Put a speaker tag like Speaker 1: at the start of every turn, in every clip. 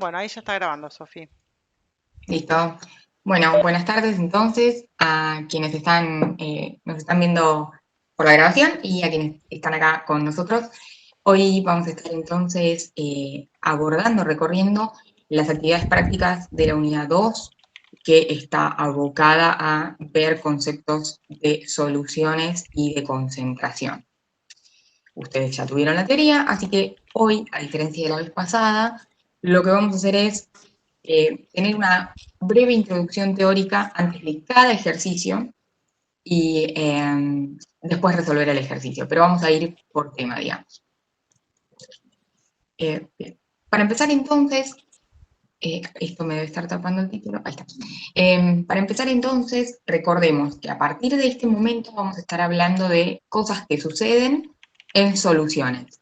Speaker 1: Bueno, ahí ya está grabando, Sofía.
Speaker 2: Listo. Bueno, buenas tardes entonces a quienes nos están viendo por la grabación y a quienes están acá con nosotros. Hoy vamos a estar entonces abordando, recorriendo las actividades prácticas de la unidad 2 que está abocada a ver conceptos de soluciones y de concentración. Ustedes ya tuvieron la teoría, así que hoy, a diferencia de la vez pasada, lo que vamos a hacer es tener una breve introducción teórica antes de cada ejercicio y después resolver el ejercicio, pero vamos a ir por tema, digamos. Para empezar entonces, esto me debe estar tapando el título, ahí está. Para empezar entonces, recordemos que a partir de este momento vamos a estar hablando de cosas que suceden en soluciones.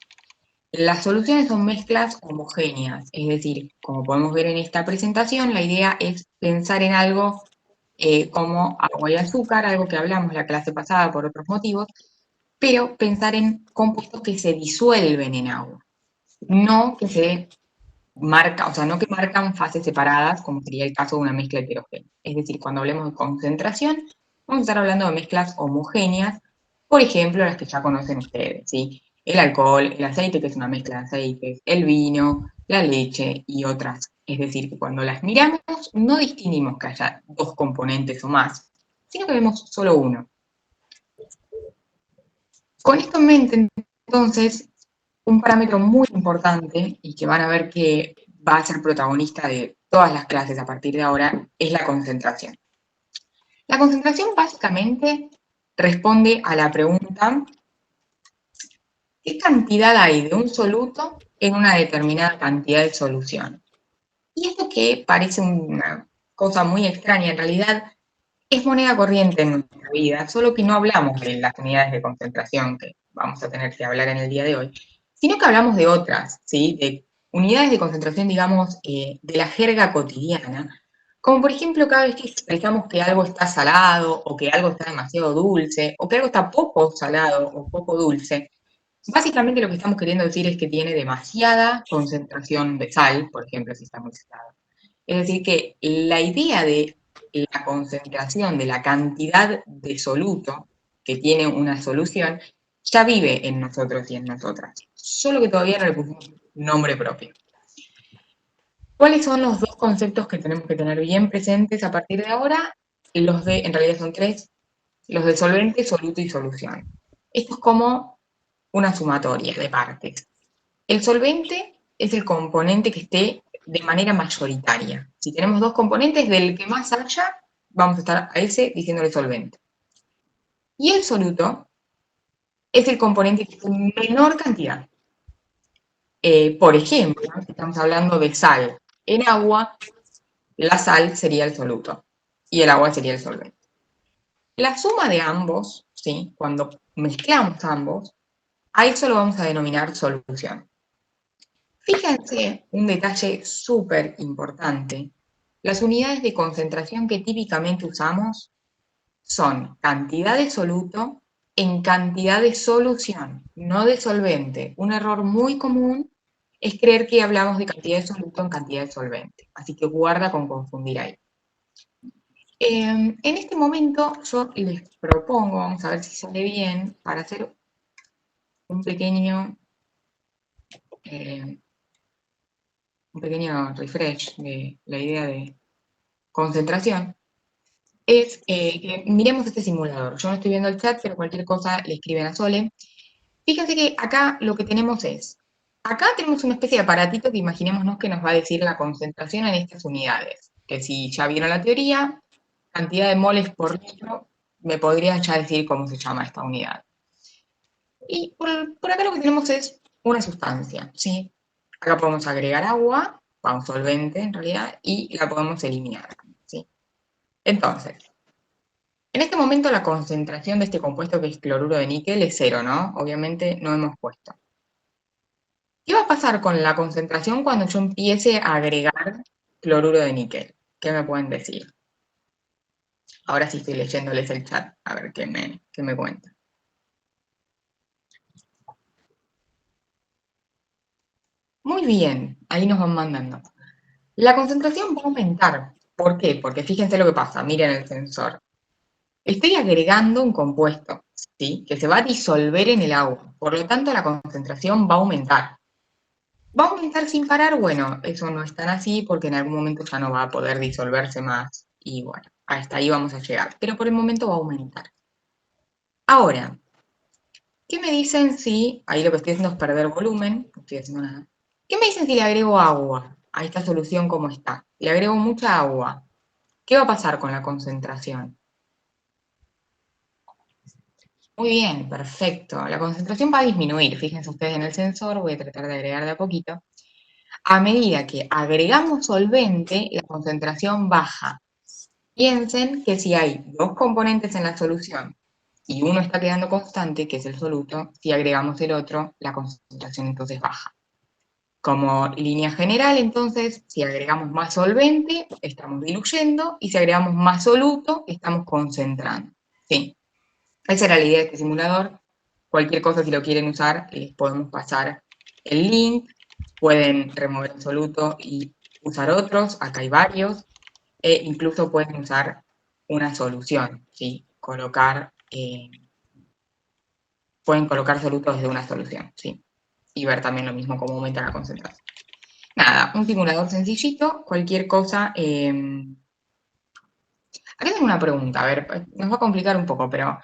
Speaker 2: Las soluciones son mezclas homogéneas, es decir, como podemos ver en esta presentación, la idea es pensar en algo como agua y azúcar, algo que hablamos la clase pasada por otros motivos, pero pensar en compuestos que se disuelven en agua, no que se marca, o sea, no que marcan fases separadas, como sería el caso de una mezcla heterogénea. Es decir, cuando hablemos de concentración, vamos a estar hablando de mezclas homogéneas, por ejemplo, las que ya conocen ustedes, ¿sí? El alcohol, el aceite, que es una mezcla de aceites, el vino, la leche y otras. Es decir, que cuando las miramos, no distinguimos que haya dos componentes o más, sino que vemos solo uno. Con esto en mente, entonces, un parámetro muy importante y que van a ver que va a ser protagonista de todas las clases a partir de ahora es la concentración. La concentración básicamente responde a la pregunta: ¿qué cantidad hay de un soluto en una determinada cantidad de solución? Y esto que parece una cosa muy extraña, en realidad es moneda corriente en nuestra vida, solo que no hablamos de las unidades de concentración que vamos a tener que hablar en el día de hoy, sino que hablamos de otras, ¿sí? De unidades de concentración, digamos, de la jerga cotidiana, como por ejemplo cada vez que expresamos que algo está salado o que algo está demasiado dulce o que algo está poco salado o poco dulce. Básicamente lo que estamos queriendo decir es que tiene demasiada concentración de sal, por ejemplo, si está muy salado. Es decir, que la idea de la concentración de la cantidad de soluto que tiene una solución ya vive en nosotros y en nosotras, solo que todavía no le pusimos nombre propio. ¿Cuáles son los dos conceptos que tenemos que tener bien presentes a partir de ahora? En realidad son tres, los de solvente, soluto y solución. Esto es como una sumatoria de partes. El solvente es el componente que esté de manera mayoritaria. Si tenemos dos componentes, del que más haya, vamos a estar a ese diciéndole solvente. Y el soluto es el componente que esté en menor cantidad. Por ejemplo, si estamos hablando de sal en agua, la sal sería el soluto y el agua sería el solvente. La suma de ambos, ¿sí? Cuando mezclamos ambos, a eso lo vamos a denominar solución. Fíjense un detalle súper importante. Las unidades de concentración que típicamente usamos son cantidad de soluto en cantidad de solución, no de solvente. Un error muy común es creer que hablamos de cantidad de soluto en cantidad de solvente. Así que guarda con confundir ahí. En este momento yo les propongo, vamos a ver si sale bien, para hacer un pequeño eh, refresh de la idea de concentración, es que miremos este simulador. Yo no estoy viendo el chat, pero cualquier cosa le escriben a Sole. Fíjense que acá lo que tenemos es, acá tenemos una especie de aparatito que imaginémonos que nos va a decir la concentración en estas unidades. Que si ya vieron la teoría, cantidad de moles por litro, me podría ya decir cómo se llama esta unidad. Y por acá lo que tenemos es una sustancia, ¿sí? Acá podemos agregar agua, a un solvente en realidad, y la podemos eliminar, ¿sí? Entonces, en este momento la concentración de este compuesto que es cloruro de níquel es cero, ¿no? Obviamente no hemos puesto. ¿Qué va a pasar con la concentración cuando yo empiece a agregar cloruro de níquel? ¿Qué me pueden decir? Ahora sí estoy leyéndoles el chat, a ver qué me cuentan. Muy bien, ahí nos van mandando. La concentración va a aumentar. ¿Por qué? Porque fíjense lo que pasa, miren el sensor. Estoy agregando un compuesto, ¿sí? Que se va a disolver en el agua. Por lo tanto, la concentración va a aumentar. ¿Va a aumentar sin parar? Bueno, eso no es tan así porque en algún momento ya no va a poder disolverse más. Y bueno, hasta ahí vamos a llegar. Pero por el momento va a aumentar. Ahora, ¿qué me dicen si, ahí lo que estoy haciendo es perder volumen, no estoy haciendo nada. ¿Qué me dicen si le agrego agua a esta solución como está? Le agrego mucha agua. ¿Qué va a pasar con la concentración? Muy bien, perfecto. La concentración va a disminuir. Fíjense ustedes en el sensor, voy a tratar de agregar de a poquito. A medida que agregamos solvente, la concentración baja. Piensen que si hay dos componentes en la solución y uno está quedando constante, que es el soluto, si agregamos el otro, la concentración entonces baja. Como línea general, entonces, si agregamos más solvente, estamos diluyendo, y si agregamos más soluto, estamos concentrando. Sí, esa era la idea de este simulador. Cualquier cosa, si lo quieren usar, les podemos pasar el link, pueden remover el soluto y usar otros, acá hay varios, e incluso pueden usar una solución, ¿sí? Pueden colocar solutos desde una solución, ¿sí? Y ver también lo mismo, cómo aumenta la concentración. Nada, un simulador sencillito, cualquier cosa. Acá tengo una pregunta, a ver, nos va a complicar un poco, pero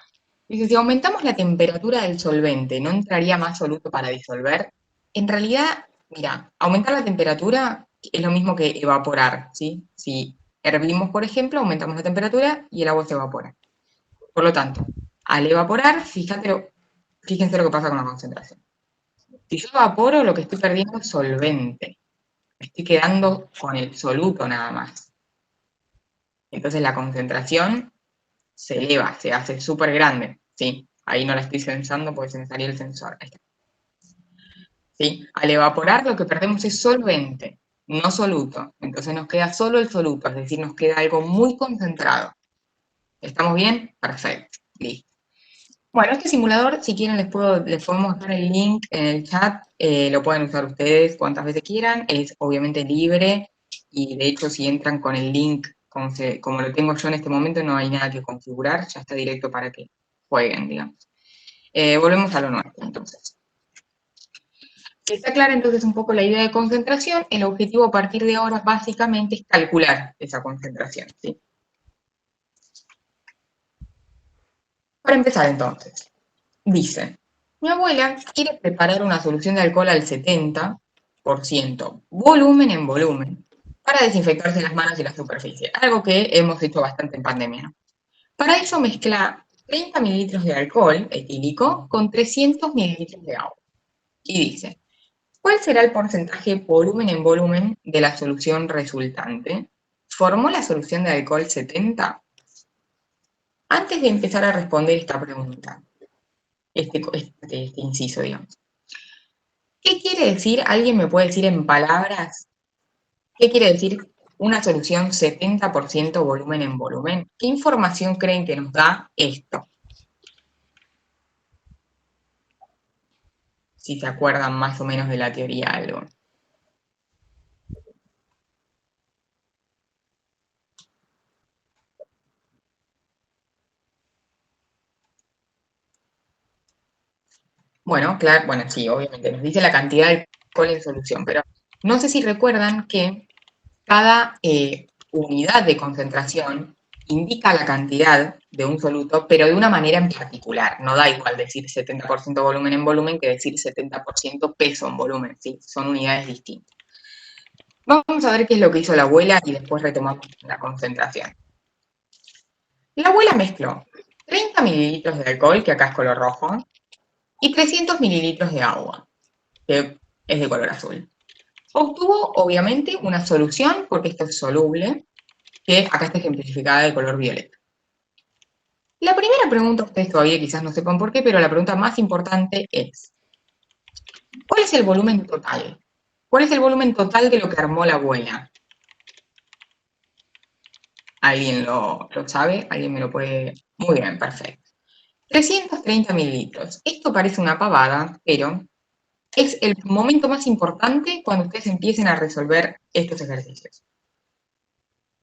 Speaker 2: dice, si aumentamos la temperatura del solvente, ¿no entraría más soluto para disolver? En realidad, mira, aumentar la temperatura es lo mismo que evaporar, ¿sí? Si hervimos, por ejemplo, aumentamos la temperatura y el agua se evapora. Por lo tanto, al evaporar, fíjense lo que pasa con la concentración. Si yo evaporo, lo que estoy perdiendo es solvente. Estoy quedando con el soluto nada más. Entonces la concentración se eleva, se hace súper grande. ¿Sí? Ahí no la estoy censando porque se me salió el sensor. Ahí está. ¿Sí? Al evaporar lo que perdemos es solvente, no soluto. Entonces nos queda solo el soluto, es decir, nos queda algo muy concentrado. ¿Estamos bien? Perfecto. Listo. Bueno, este simulador, si quieren, les podemos dejar el link en el chat, lo pueden usar ustedes cuantas veces quieran, es obviamente libre y de hecho si entran con el link como lo tengo yo en este momento no hay nada que configurar, ya está directo para que jueguen, digamos. Volvemos a lo nuestro, entonces. Está clara entonces un poco la idea de concentración, el objetivo a partir de ahora básicamente es calcular esa concentración, ¿sí? Para empezar entonces, dice, mi abuela quiere preparar una solución de alcohol al 70%, volumen en volumen, para desinfectarse las manos y la superficie, algo que hemos hecho bastante en pandemia, ¿no? Para eso mezcla 30 mililitros de alcohol etílico con 300 mililitros de agua. Y dice, ¿cuál será el porcentaje volumen en volumen de la solución resultante? ¿Formó la solución de alcohol 70? Antes de empezar a responder esta pregunta, este inciso, digamos. ¿Qué quiere decir? ¿Alguien me puede decir en palabras? ¿Qué quiere decir una solución 70% volumen en volumen? ¿Qué información creen que nos da esto? Si se acuerdan más o menos de la teoría algo. Bueno, claro, bueno, sí, obviamente nos dice la cantidad de alcohol en solución, pero no sé si recuerdan que cada unidad de concentración indica la cantidad de un soluto, pero de una manera en particular. No da igual decir 70% volumen en volumen que decir 70% peso en volumen, ¿sí? Son unidades distintas. Vamos a ver qué es lo que hizo la abuela y después retomamos la concentración. La abuela mezcló 30 mililitros de alcohol, que acá es color rojo, y 300 mililitros de agua, que es de color azul. Obtuvo, obviamente, una solución, porque esto es soluble, que acá está ejemplificada de color violeta. La primera pregunta, ustedes todavía quizás no sepan por qué, pero la pregunta más importante es, ¿cuál es el volumen total? ¿Cuál es el volumen total de lo que armó la abuela? ¿Alguien lo sabe? ¿Alguien me lo puede...? Muy bien, perfecto. 330 mililitros. Esto parece una pavada, pero es el momento más importante cuando ustedes empiecen a resolver estos ejercicios.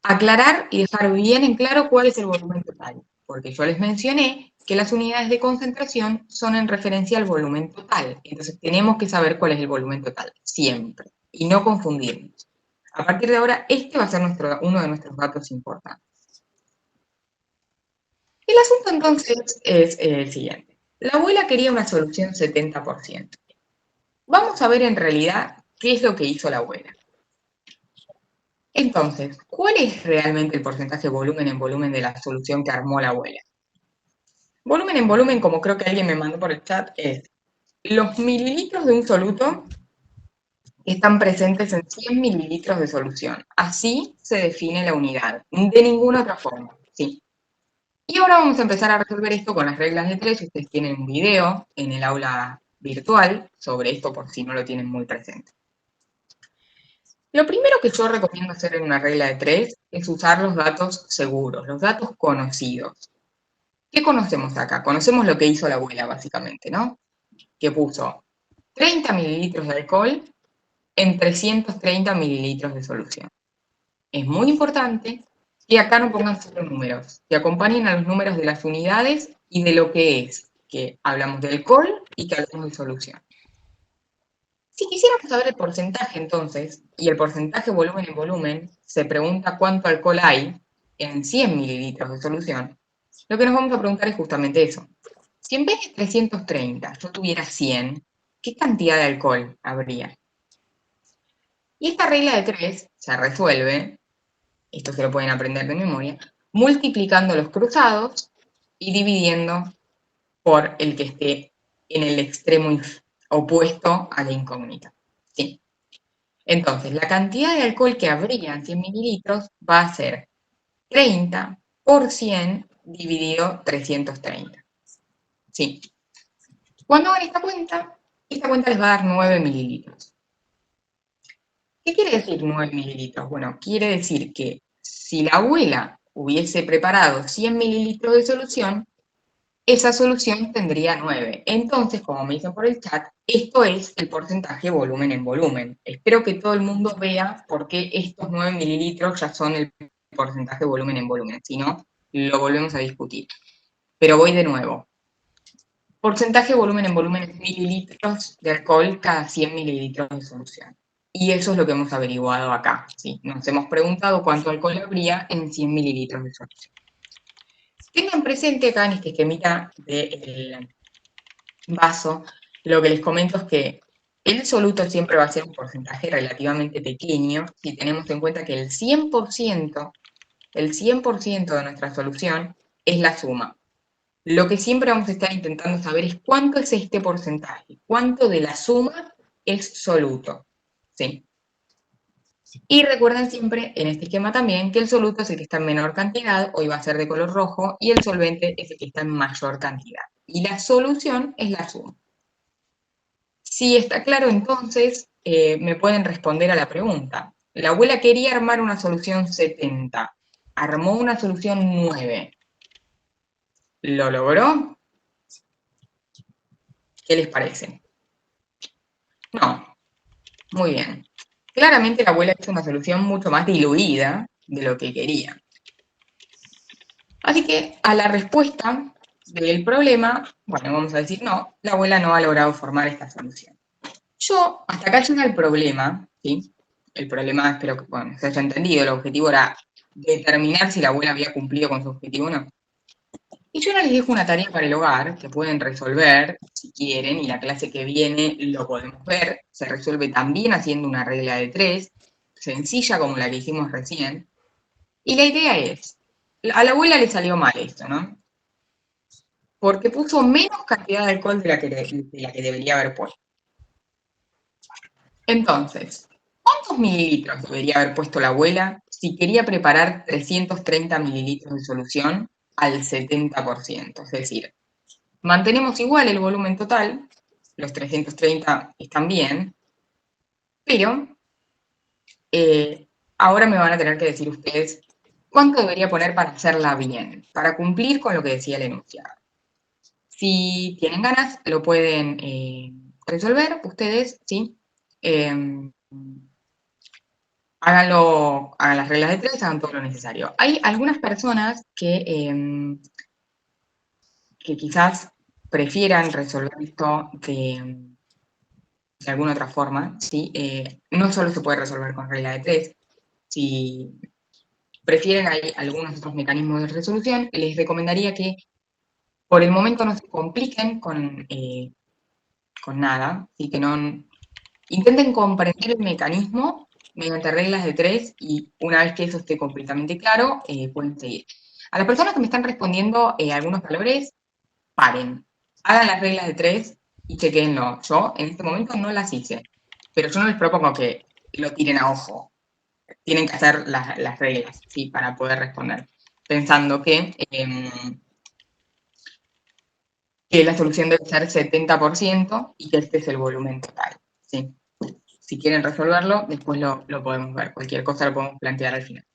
Speaker 2: Aclarar y dejar bien en claro cuál es el volumen total, porque yo les mencioné que las unidades de concentración son en referencia al volumen total. Entonces tenemos que saber cuál es el volumen total, siempre, y no confundirnos. A partir de ahora, este va a ser uno de nuestros datos importantes. El asunto entonces es el siguiente. La abuela quería una solución 70%. Vamos a ver en realidad qué es lo que hizo la abuela. Entonces, ¿cuál es realmente el porcentaje volumen en volumen de la solución que armó la abuela? Volumen en volumen, como creo que alguien me mandó por el chat, es los mililitros de un soluto que están presentes en 100 mililitros de solución. Así se define la unidad, de ninguna otra forma, ¿sí? Y ahora vamos a empezar a resolver esto con las reglas de tres. Ustedes tienen un video en el aula virtual sobre esto por si no lo tienen muy presente. Lo primero que yo recomiendo hacer en una regla de tres es usar los datos seguros, los datos conocidos. ¿Qué conocemos acá? Conocemos lo que hizo la abuela, básicamente, ¿no? Que puso 30 mililitros de alcohol en 330 mililitros de solución. Es muy importante que acá no pongan solo números, que acompañen a los números de las unidades y de lo que es, que hablamos de alcohol y que hablamos de solución. Si quisiéramos saber el porcentaje entonces, y el porcentaje volumen en volumen, se pregunta cuánto alcohol hay en 100 mililitros de solución, lo que nos vamos a preguntar es justamente eso. Si en vez de 330 yo tuviera 100, ¿qué cantidad de alcohol habría? Y esta regla de tres se resuelve, esto se lo pueden aprender de memoria, multiplicando los cruzados y dividiendo por el que esté en el extremo opuesto a la incógnita. ¿Sí? Entonces, la cantidad de alcohol que habría en 100 mililitros va a ser 30 por 100 dividido 330. ¿Sí? Cuando hagan esta cuenta les va a dar 9 mililitros. ¿Qué quiere decir 9 mililitros? Bueno, quiere decir que si la abuela hubiese preparado 100 mililitros de solución, esa solución tendría 9. Entonces, como me dicen por el chat, esto es el porcentaje volumen en volumen. Espero que todo el mundo vea por qué estos 9 mililitros ya son el porcentaje volumen en volumen. Si no, lo volvemos a discutir. Pero voy de nuevo. Porcentaje volumen en volumen es mililitros de alcohol cada 100 mililitros de solución. Y eso es lo que hemos averiguado acá. ¿Sí? Nos hemos preguntado cuánto alcohol habría en 100 mililitros de solución. Tengan presente acá en este esquemita del vaso, lo que les comento es que el soluto siempre va a ser un porcentaje relativamente pequeño si tenemos en cuenta que el 100% de nuestra solución es la suma. Lo que siempre vamos a estar intentando saber es cuánto es este porcentaje, cuánto de la suma es soluto. ¿Sí? Y recuerden siempre en este esquema también que el soluto es el que está en menor cantidad, hoy va a ser de color rojo, y el solvente es el que está en mayor cantidad. Y la solución es la suma. Si está claro, entonces me pueden responder a la pregunta. La abuela quería armar una solución 70, armó una solución 9. ¿Lo logró? ¿Qué les parece? No, muy bien. Claramente la abuela hizo una solución mucho más diluida de lo que quería. Así que a la respuesta del problema, bueno, vamos a decir no, la abuela no ha logrado formar esta solución. Yo, hasta acá llega el problema, ¿sí? El problema, espero que bueno, se haya entendido, el objetivo era determinar si la abuela había cumplido con su objetivo o no. Y yo ahora les dejo una tarea para el hogar que pueden resolver si quieren, y la clase que viene lo podemos ver. Se resuelve también haciendo una regla de tres, sencilla como la que hicimos recién. Y la idea es, a la abuela le salió mal esto, ¿no? Porque puso menos cantidad de alcohol de la que debería haber puesto. Entonces, ¿cuántos mililitros debería haber puesto la abuela si quería preparar 330 mililitros de solución al 70%? Es decir, mantenemos igual el volumen total, los 330 están bien, pero ahora me van a tener que decir ustedes cuánto debería poner para hacerla bien, para cumplir con lo que decía el enunciado. Si tienen ganas, lo pueden resolver ustedes, ¿sí? háganlo, hagan las reglas de 3, hagan todo lo necesario. Hay algunas personas que quizás prefieran resolver esto de alguna otra forma, ¿sí? No solo se puede resolver con regla de 3. Si prefieren hay algunos otros mecanismos de resolución, les recomendaría que por el momento no se compliquen con nada, ¿sí? Que no intenten comprender el mecanismo mediante reglas de 3 y una vez que eso esté completamente claro, pueden seguir. A las personas que me están respondiendo algunos valores, paren, hagan las reglas de 3 y chequenlo. Yo en este momento no las hice, pero yo no les propongo que lo tiren a ojo. Tienen que hacer las reglas, ¿sí? Para poder responder, pensando que la solución debe ser 70% y que este es el volumen total, ¿sí? Si quieren resolverlo, después lo podemos ver. Cualquier cosa lo podemos plantear al final.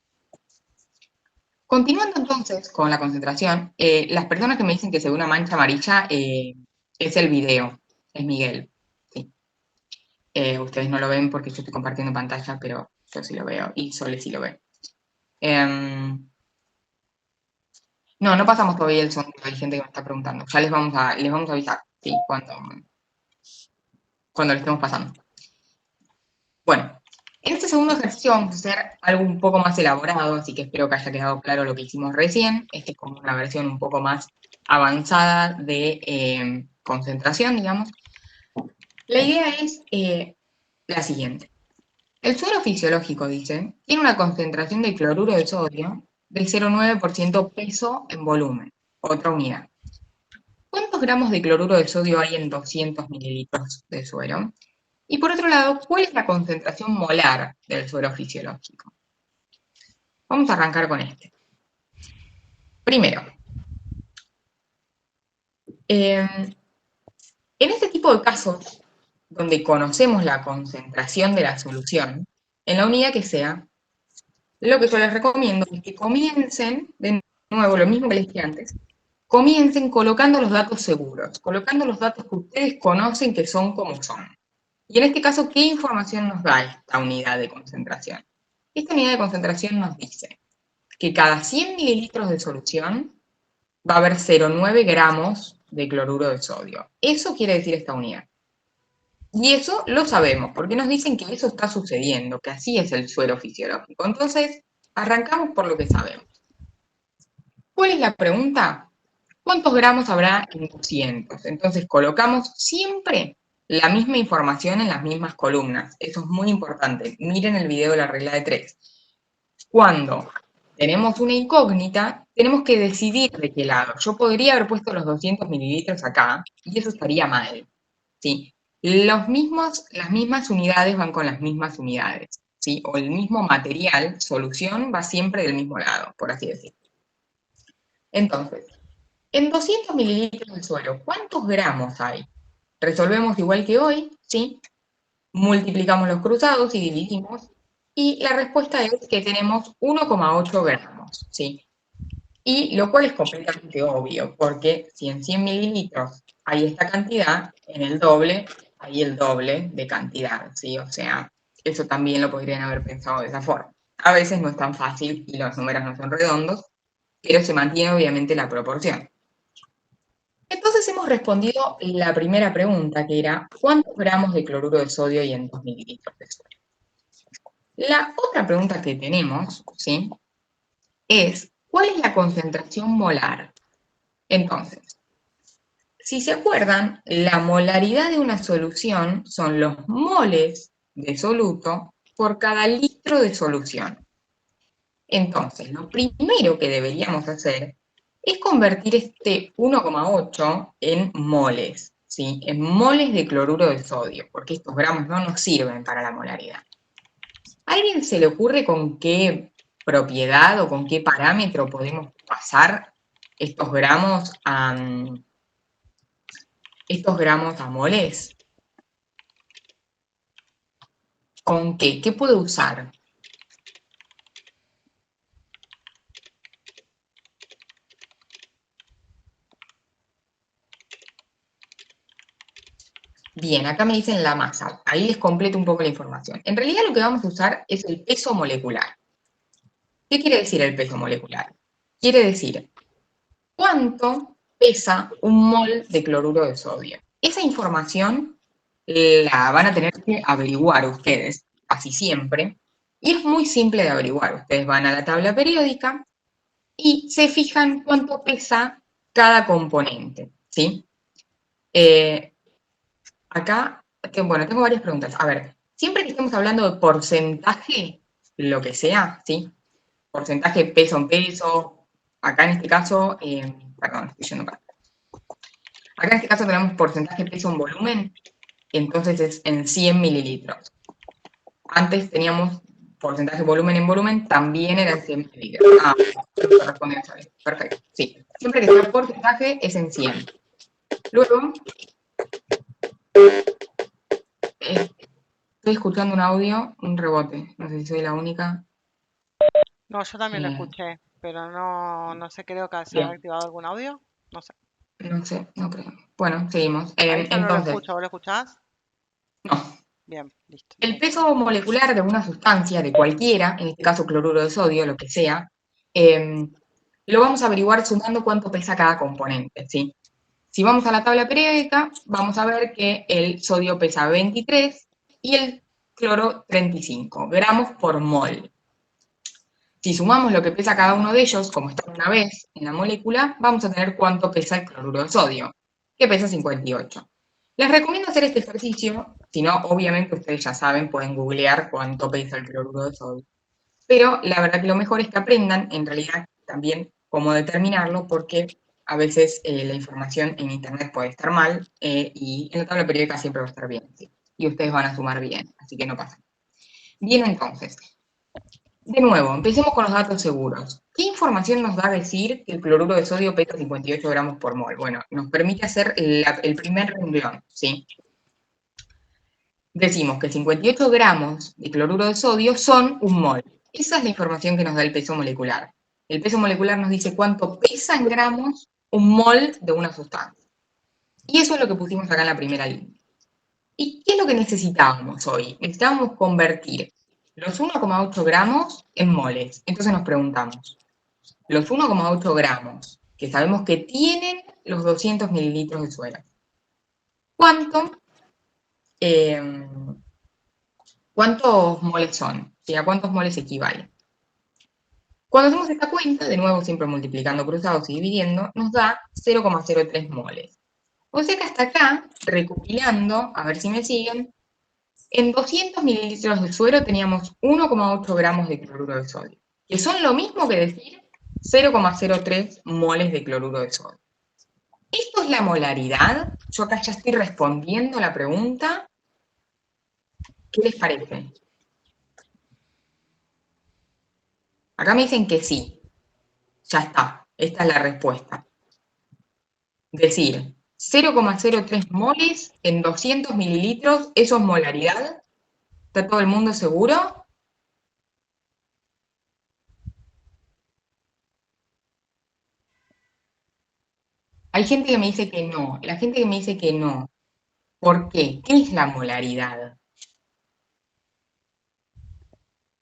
Speaker 2: Continuando entonces con la concentración, las personas que me dicen que se ve una mancha amarilla es el video, es Miguel. ¿Sí? Ustedes no lo ven porque yo estoy compartiendo pantalla, pero yo sí lo veo y Sole sí lo ve. No, no pasamos todavía el sonido, hay gente que me está preguntando. Ya les vamos a avisar, ¿sí? Cuando lo estemos pasando. Bueno, en este segundo ejercicio vamos a hacer algo un poco más elaborado, así que espero que haya quedado claro lo que hicimos recién. Esta es como una versión un poco más avanzada de concentración, digamos. La idea es la siguiente. El suero fisiológico, dice, tiene una concentración de cloruro de sodio del 0,9% peso en volumen, otra unidad. ¿Cuántos gramos de cloruro de sodio hay en 200 mililitros de suero? Y por otro lado, ¿cuál es la concentración molar del suero fisiológico? Vamos a arrancar con este. Primero, en este tipo de casos, donde conocemos la concentración de la solución, en la unidad que sea, lo que yo les recomiendo es que comiencen, de nuevo, lo mismo que les dije antes, comiencen colocando los datos seguros, colocando los datos que ustedes conocen que son como son. Y en este caso, ¿qué información nos da esta unidad de concentración? Esta unidad de concentración nos dice que cada 100 mililitros de solución va a haber 0,9 gramos de cloruro de sodio. Eso quiere decir esta unidad. Y eso lo sabemos, porque nos dicen que eso está sucediendo, que así es el suero fisiológico. Entonces, arrancamos por lo que sabemos. ¿Cuál es la pregunta? ¿Cuántos gramos habrá en 200? Entonces, colocamos siempre la misma información en las mismas columnas. Eso es muy importante. Miren el video de la regla de 3. Cuando tenemos una incógnita, tenemos que decidir de qué lado. Yo podría haber puesto los 200 mililitros acá y eso estaría mal, ¿sí? Las mismas unidades van con las mismas unidades, ¿sí? O el mismo material, solución, va siempre del mismo lado, por así decirlo. Entonces, en 200 mililitros de suero, ¿cuántos gramos hay? Resolvemos igual que hoy, ¿sí? Multiplicamos los cruzados y dividimos, y la respuesta es que tenemos 1,8 gramos, ¿sí? Y lo cual es completamente obvio, porque si en 100 mililitros hay esta cantidad, en el doble hay el doble de cantidad, ¿sí? O sea, eso también lo podrían haber pensado de esa forma. A veces no es tan fácil y los números no son redondos, pero se mantiene obviamente la proporción. Entonces hemos respondido la primera pregunta, que era ¿cuántos gramos de cloruro de sodio hay en 2 mililitros de sodio? La otra pregunta que tenemos, ¿sí? Es ¿cuál es la concentración molar? Entonces, si se acuerdan, la molaridad de una solución son los moles de soluto por cada litro de solución. Entonces, lo primero que deberíamos hacer es convertir este 1,8 en moles, ¿sí? En moles de cloruro de sodio, porque estos gramos no nos sirven para la molaridad. ¿A alguien se le ocurre con qué propiedad o con qué parámetro podemos pasar estos gramos a moles? ¿Con qué? ¿Qué puedo usar? Bien, acá me dicen la masa. Ahí les completo un poco la información. En realidad lo que vamos a usar es el peso molecular. ¿Qué quiere decir el peso molecular? Quiere decir cuánto pesa un mol de cloruro de sodio. Esa información la van a tener que averiguar ustedes, casi siempre, y es muy simple de averiguar. Ustedes van a la tabla periódica y se fijan cuánto pesa cada componente, ¿sí? Acá, bueno, tengo varias preguntas. A ver, siempre que estemos hablando de porcentaje, lo que sea, ¿sí? Porcentaje peso en peso, acá en este caso, perdón, estoy yendo acá. Acá en este caso tenemos porcentaje peso en volumen, entonces es en 100 mililitros. Antes teníamos porcentaje volumen en volumen, también era en 100 mililitros. Ah, corresponde a esa vez. Perfecto, sí. Siempre que sea porcentaje es en 100. Luego, estoy escuchando un audio, un rebote. No sé si soy la única.
Speaker 1: No, yo también lo escuché, pero no sé, creo que se habrá
Speaker 2: Bien,
Speaker 1: activado algún audio. No sé.
Speaker 2: no sé, no creo. Bueno, seguimos.
Speaker 1: Ahí yo no lo
Speaker 2: Entonces,
Speaker 1: escucho, ¿vos lo escuchás?
Speaker 2: no.
Speaker 1: Bien, listo.
Speaker 2: El peso molecular de una sustancia, de cualquiera, en este caso cloruro de sodio, lo que sea, eh, lo vamos a averiguar sumando cuánto pesa cada componente, ¿sí? Si vamos a la tabla periódica, vamos a ver que el sodio pesa 23 y el cloro 35 gramos por mol. Si sumamos lo que pesa cada uno de ellos, como está una vez en la molécula, vamos a tener cuánto pesa el cloruro de sodio, que pesa 58. Les recomiendo hacer este ejercicio, si no, obviamente ustedes ya saben, pueden googlear cuánto pesa el cloruro de sodio. Pero la verdad que lo mejor es que aprendan, en realidad, también cómo determinarlo, porque a veces la información en internet puede estar mal y en la tabla periódica siempre va a estar bien, ¿sí? Y ustedes van a sumar bien, así que no pasa nada. Bien, entonces, de nuevo, empecemos con los datos seguros. ¿Qué información nos da decir que el cloruro de sodio pesa 58 gramos por mol? Bueno, nos permite hacer el primer renglón, ¿sí? Decimos que 58 gramos de cloruro de sodio son un mol. Esa es la información que nos da el peso molecular. El peso molecular nos dice cuánto pesa en gramos un mol de una sustancia. Y eso es lo que pusimos acá en la primera línea. ¿Y qué es lo que necesitábamos hoy? Necesitábamos convertir los 1,8 gramos en moles. Entonces nos preguntamos, los 1,8 gramos, que sabemos que tienen los 200 mililitros de suero, ¿cuánto, eh, ¿cuántos moles son? ¿Sí? ¿A cuántos moles equivale? Cuando hacemos esta cuenta, de nuevo siempre multiplicando cruzados y dividiendo, nos da 0,03 moles. O sea que hasta acá, recopilando, a ver si me siguen, en 200 mililitros de suero teníamos 1,8 gramos de cloruro de sodio, que son lo mismo que decir 0,03 moles de cloruro de sodio. ¿Esto es la molaridad? Yo acá ya estoy respondiendo a la pregunta. ¿Qué les parece? Acá me dicen que sí. Ya está. Esta es la respuesta. Decir 0,03 moles en 200 mililitros, ¿eso es molaridad? ¿Está todo el mundo seguro? Hay gente que me dice que no. La gente que me dice que no. ¿Por qué? ¿Qué es la molaridad?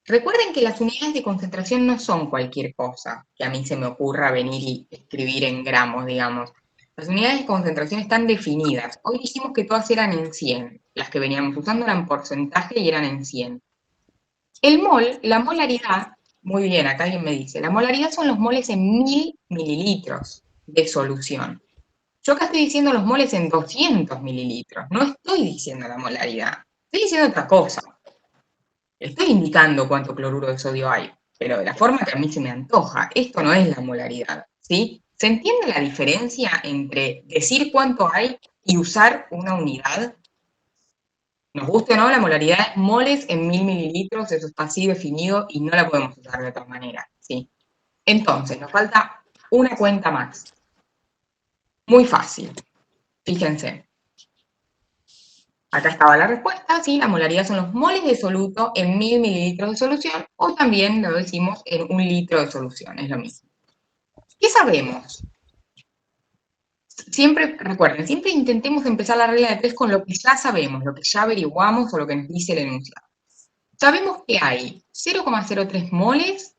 Speaker 2: Recuerden que las unidades de concentración no son cualquier cosa que a mí se me ocurra venir y escribir en gramos, digamos. Las unidades de concentración están definidas. Hoy dijimos que todas eran en 100. Las que veníamos usando eran porcentaje y eran en 100. El mol, la molaridad, muy bien, acá alguien me dice, la molaridad son los moles en 1000 mililitros de solución. Yo acá estoy diciendo los moles en 200 mililitros, no estoy diciendo la molaridad, estoy diciendo otra cosa. Estoy indicando cuánto cloruro de sodio hay, pero de la forma que a mí se me antoja. Esto no es la molaridad, ¿sí? ¿Se entiende la diferencia entre decir cuánto hay y usar una unidad? Nos guste o no, la molaridad es moles en 1000 mililitros, eso está así definido y no la podemos usar de otra manera, ¿sí? Entonces, nos falta una cuenta más. Muy fácil, fíjense. Acá estaba la respuesta, ¿sí? La molaridad son los moles de soluto en 1000 mililitros de solución, o también lo decimos en 1 litro de solución, es lo mismo. ¿Qué sabemos? Siempre, recuerden, siempre intentemos empezar la regla de tres con lo que ya sabemos, lo que ya averiguamos o lo que nos dice el enunciado. Sabemos que hay 0,03 moles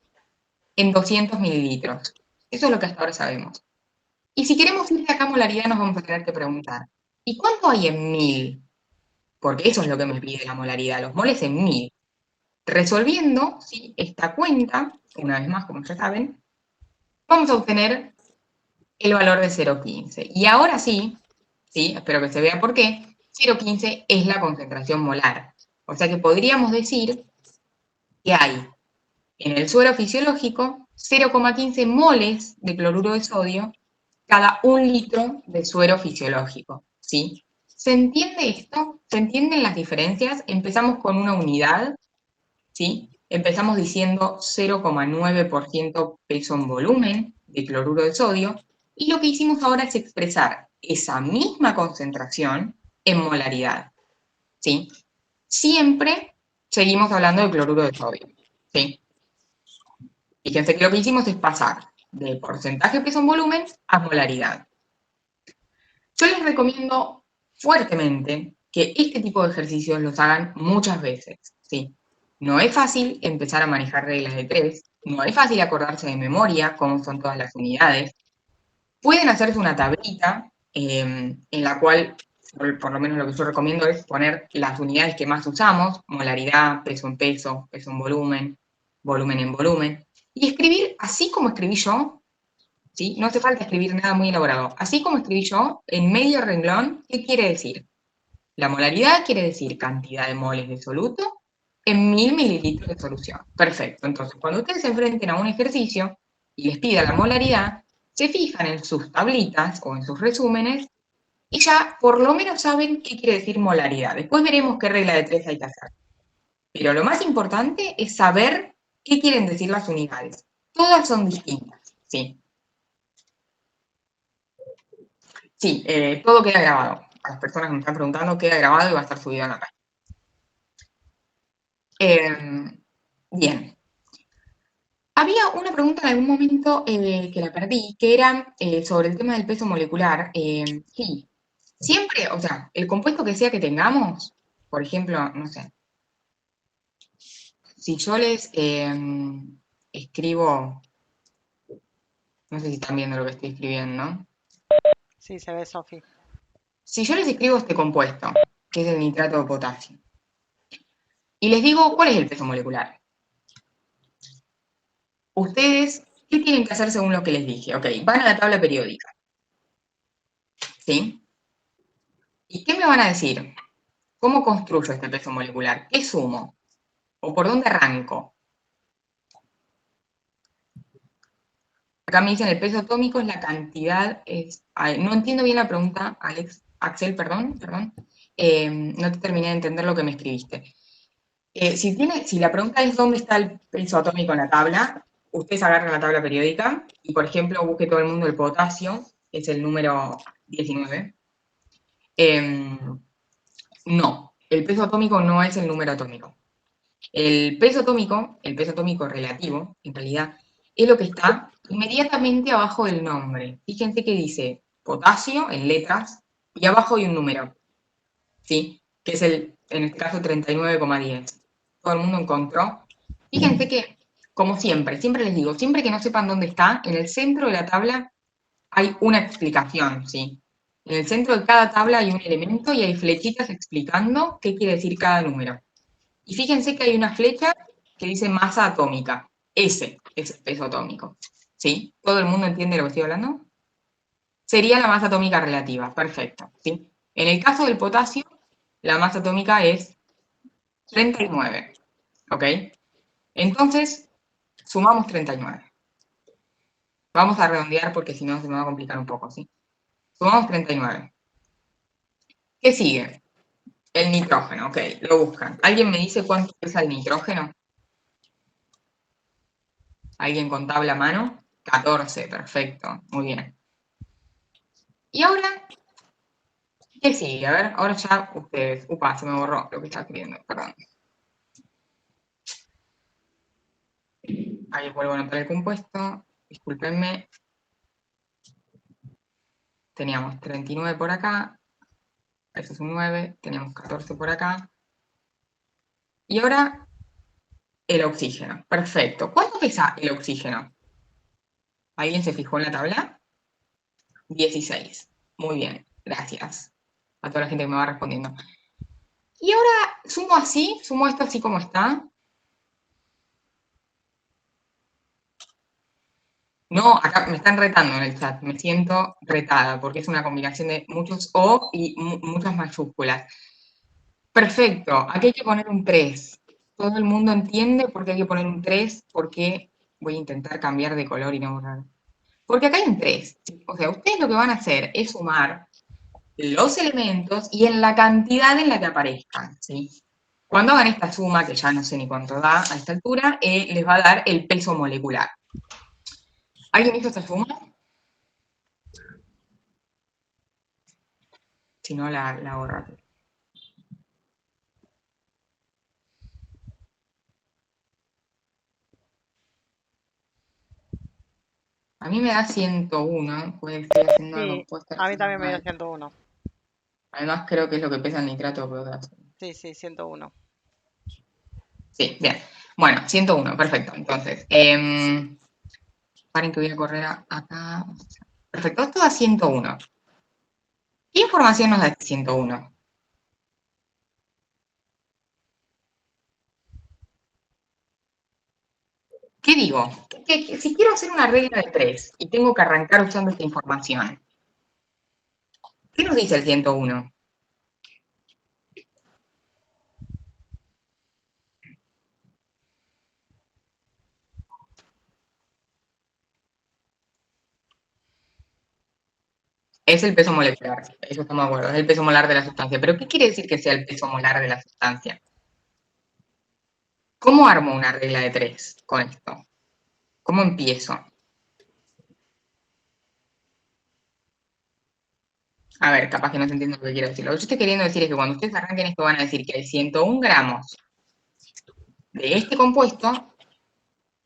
Speaker 2: en 200 mililitros. Eso es lo que hasta ahora sabemos. Y si queremos ir de acá a molaridad, nos vamos a tener que preguntar, ¿y cuánto hay en 1000? Porque eso es lo que me pide la molaridad, los moles en 1000. Resolviendo, ¿sí?, esta cuenta, una vez más, como ya saben, vamos a obtener el valor de 0,15. Y ahora sí, ¿sí?, espero que se vea por qué, 0,15 es la concentración molar. O sea que podríamos decir que hay en el suero fisiológico 0,15 moles de cloruro de sodio cada 1 litro de suero fisiológico, ¿sí? ¿Se entiende esto? ¿Se entienden las diferencias? Empezamos con una unidad, ¿sí? Empezamos diciendo 0,9% peso en volumen de cloruro de sodio, y lo que hicimos ahora es expresar esa misma concentración en molaridad, ¿sí? Siempre seguimos hablando de cloruro de sodio, ¿sí? Fíjense que lo que hicimos es pasar de porcentaje peso en volumen a molaridad. Yo les recomiendo fuertemente que este tipo de ejercicios los hagan muchas veces, ¿sí? No es fácil empezar a manejar reglas de tres, no es fácil acordarse de memoria cómo son todas las unidades. Pueden hacerse una tablita en la cual, por lo menos lo que yo recomiendo es poner las unidades que más usamos, molaridad, peso en volumen, volumen en volumen, y escribir así como escribí yo, ¿sí? No hace falta escribir nada muy elaborado. Así como escribí yo, en medio renglón, ¿qué quiere decir? La molaridad quiere decir cantidad de moles de soluto en 1000 mililitros de solución. Perfecto. Entonces, cuando ustedes se enfrenten a un ejercicio y les pida la molaridad, se fijan en sus tablitas o en sus resúmenes y ya por lo menos saben qué quiere decir molaridad. Después veremos qué regla de tres hay que hacer. Pero lo más importante es saber qué quieren decir las unidades. Todas son distintas, ¿sí? Sí, todo queda grabado. A las personas que me están preguntando, queda grabado y va a estar subido en la página. Bien. Había una pregunta en algún momento que la perdí, que era sobre el tema del peso molecular. Sí, siempre, o sea, el compuesto que sea que tengamos, por ejemplo, no sé, si yo les escribo, no sé si están viendo lo que estoy escribiendo, ¿no?
Speaker 1: Sí, se ve, Sofi.
Speaker 2: Si yo les escribo este compuesto, que es el nitrato de potasio, y les digo cuál es el peso molecular, ustedes, ¿qué tienen que hacer según lo que les dije? Ok, van a la tabla periódica, ¿sí? ¿Y qué me van a decir? ¿Cómo construyo este peso molecular? ¿Qué sumo? ¿O por dónde arranco? Acá me dicen el peso atómico es la cantidad, no entiendo bien la pregunta, Axel, perdón. No te terminé de entender lo que me escribiste. Si la pregunta es dónde está el peso atómico en la tabla, ustedes agarran la tabla periódica y, por ejemplo, busque todo el mundo el potasio, que es el número 19. No, el peso atómico no es el número atómico. El peso atómico relativo, en realidad, es lo que está inmediatamente abajo del nombre. Fíjense que dice potasio en letras y abajo hay un número, ¿sí? Que es en este caso 39,10. Todo el mundo encontró. Fíjense que, como siempre les digo, siempre que no sepan dónde está, en el centro de la tabla hay una explicación, ¿sí? En el centro de cada tabla hay un elemento y hay flechitas explicando qué quiere decir cada número. Y fíjense que hay una flecha que dice masa atómica. Ese es el peso atómico, ¿sí? ¿Todo el mundo entiende lo que estoy hablando? Sería la masa atómica relativa, perfecto, ¿sí? En el caso del potasio, la masa atómica es 39, ¿ok? Entonces, sumamos 39. Vamos a redondear porque si no se me va a complicar un poco, ¿sí? Sumamos 39. ¿Qué sigue? El nitrógeno, ok, lo buscan. ¿Alguien me dice cuánto pesa el nitrógeno? ¿Alguien con tabla a mano? 14, perfecto, muy bien. Y ahora, ¿qué sigue? A ver, ahora ya ustedes. Upa, se me borró lo que estaba escribiendo, perdón. Ahí vuelvo a anotar el compuesto. Discúlpenme. teníamos 39 por acá, eso es un 9, teníamos 14 por acá. Y ahora el oxígeno. Perfecto. ¿Cuánto pesa el oxígeno? ¿Alguien se fijó en la tabla? 16. Muy bien, gracias a toda la gente que me va respondiendo. Y ahora sumo esto así como está. No, acá me están retando en el chat, me siento retada porque es una combinación de muchos O y muchas mayúsculas. Perfecto, aquí hay que poner un 3. Todo el mundo entiende por qué hay que poner un 3, porque voy a intentar cambiar de color y no borrar. Porque acá hay un 3. O sea, ustedes lo que van a hacer es sumar los elementos y en la cantidad en la que aparezcan, ¿sí? Cuando hagan esta suma, que ya no sé ni cuánto da a esta altura, les va a dar el peso molecular. ¿Alguien hizo esta suma? Si no, la hago rápido. A mí me da 101, puede que esté haciendo
Speaker 1: Sí,
Speaker 2: compuesta
Speaker 1: a mí
Speaker 2: haciendo
Speaker 1: también me dio
Speaker 2: mal.
Speaker 1: 101.
Speaker 2: Además, creo que es lo que pesa el nitrato de potasio.
Speaker 1: Sí, sí, 101.
Speaker 2: Sí, bien. Bueno, 101, perfecto. Entonces, paren que voy a correr acá. Perfecto, esto da 101. ¿Qué información nos da este 101? ¿Qué digo? Que si quiero hacer una regla de 3 y tengo que arrancar usando esta información, ¿qué nos dice el 101? Es el peso molecular, eso estamos de acuerdo, es el peso molar de la sustancia. ¿Pero qué quiere decir que sea el peso molar de la sustancia? ¿Cómo armo una regla de 3 con esto? ¿Cómo empiezo? A ver, capaz que no se entiende lo que quiero decir. Lo que yo estoy queriendo decir es que cuando ustedes arranquen esto van a decir que hay 101 gramos de este compuesto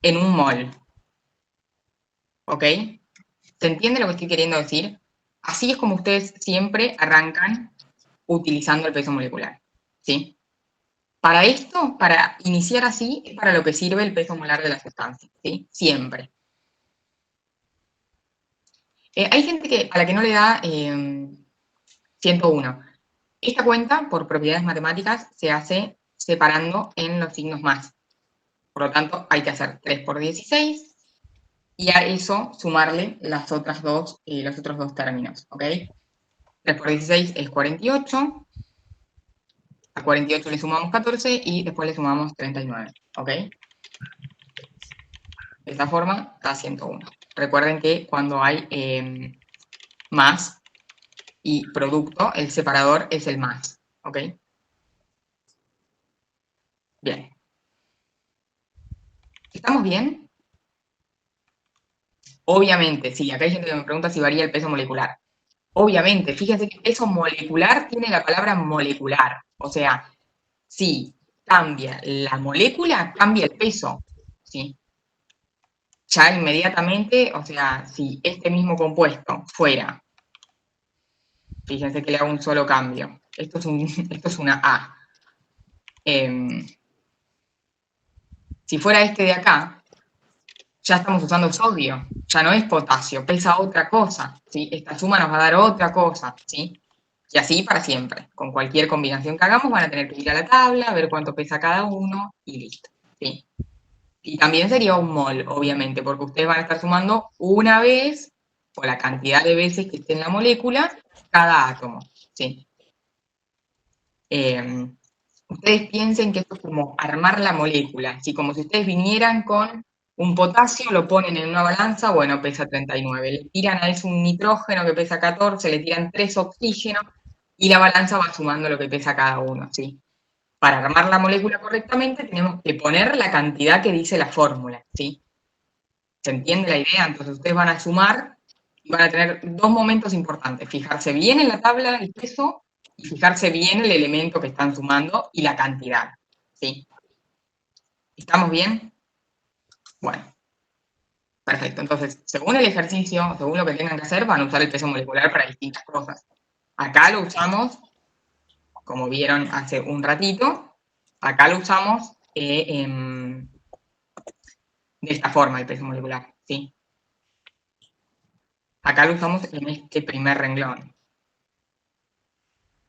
Speaker 2: en un mol. ¿Ok? ¿Se entiende lo que estoy queriendo decir? Así es como ustedes siempre arrancan utilizando el peso molecular. ¿Sí? Para esto, para iniciar así, es para lo que sirve el peso molar de la sustancia. ¿Sí? Siempre. Hay gente a la que no le da 101. Esta cuenta, por propiedades matemáticas, se hace separando en los signos más. Por lo tanto, hay que hacer 3 por 16 y a eso sumarle los otros dos términos, ¿ok? 3 por 16 es 48, a 48 le sumamos 14 y después le sumamos 39, ¿ok? De esta forma da 101. Recuerden que cuando hay más y producto, el separador es el más, ¿ok? Bien. ¿Estamos bien? Obviamente, sí, acá hay gente que me pregunta si varía el peso molecular. Obviamente, fíjense que peso molecular tiene la palabra molecular. O sea, si cambia la molécula, cambia el peso. ¿Sí? Ya inmediatamente, o sea, si este mismo compuesto fuera, fíjense que le hago un solo cambio. Esto es una A. Si fuera este de acá, ya estamos usando sodio, ya no es potasio, pesa otra cosa, ¿sí? Esta suma nos va a dar otra cosa, ¿sí? Y así para siempre. Con cualquier combinación que hagamos van a tener que ir a la tabla, ver cuánto pesa cada uno y listo, ¿sí? Y también sería un mol, obviamente, porque ustedes van a estar sumando una vez, o la cantidad de veces que esté en la molécula, cada átomo, ¿sí? Ustedes piensen que esto es como armar la molécula, así como si ustedes vinieran con un potasio, lo ponen en una balanza, bueno, pesa 39, le tiran a eso un nitrógeno que pesa 14, le tiran 3 oxígenos y la balanza va sumando lo que pesa cada uno, ¿sí? Para armar la molécula correctamente tenemos que poner la cantidad que dice la fórmula, ¿sí? ¿Se entiende la idea? Entonces ustedes van a sumar y van a tener dos momentos importantes, fijarse bien en la tabla del peso y fijarse bien el elemento que están sumando y la cantidad, ¿sí? ¿Estamos bien? Bueno, Perfecto. Entonces, según el ejercicio, según lo que tengan que hacer, van a usar el peso molecular para distintas cosas. Acá lo usamos, como vieron hace un ratito, acá lo usamos de esta forma, el peso molecular, ¿sí? Acá lo usamos en este primer renglón.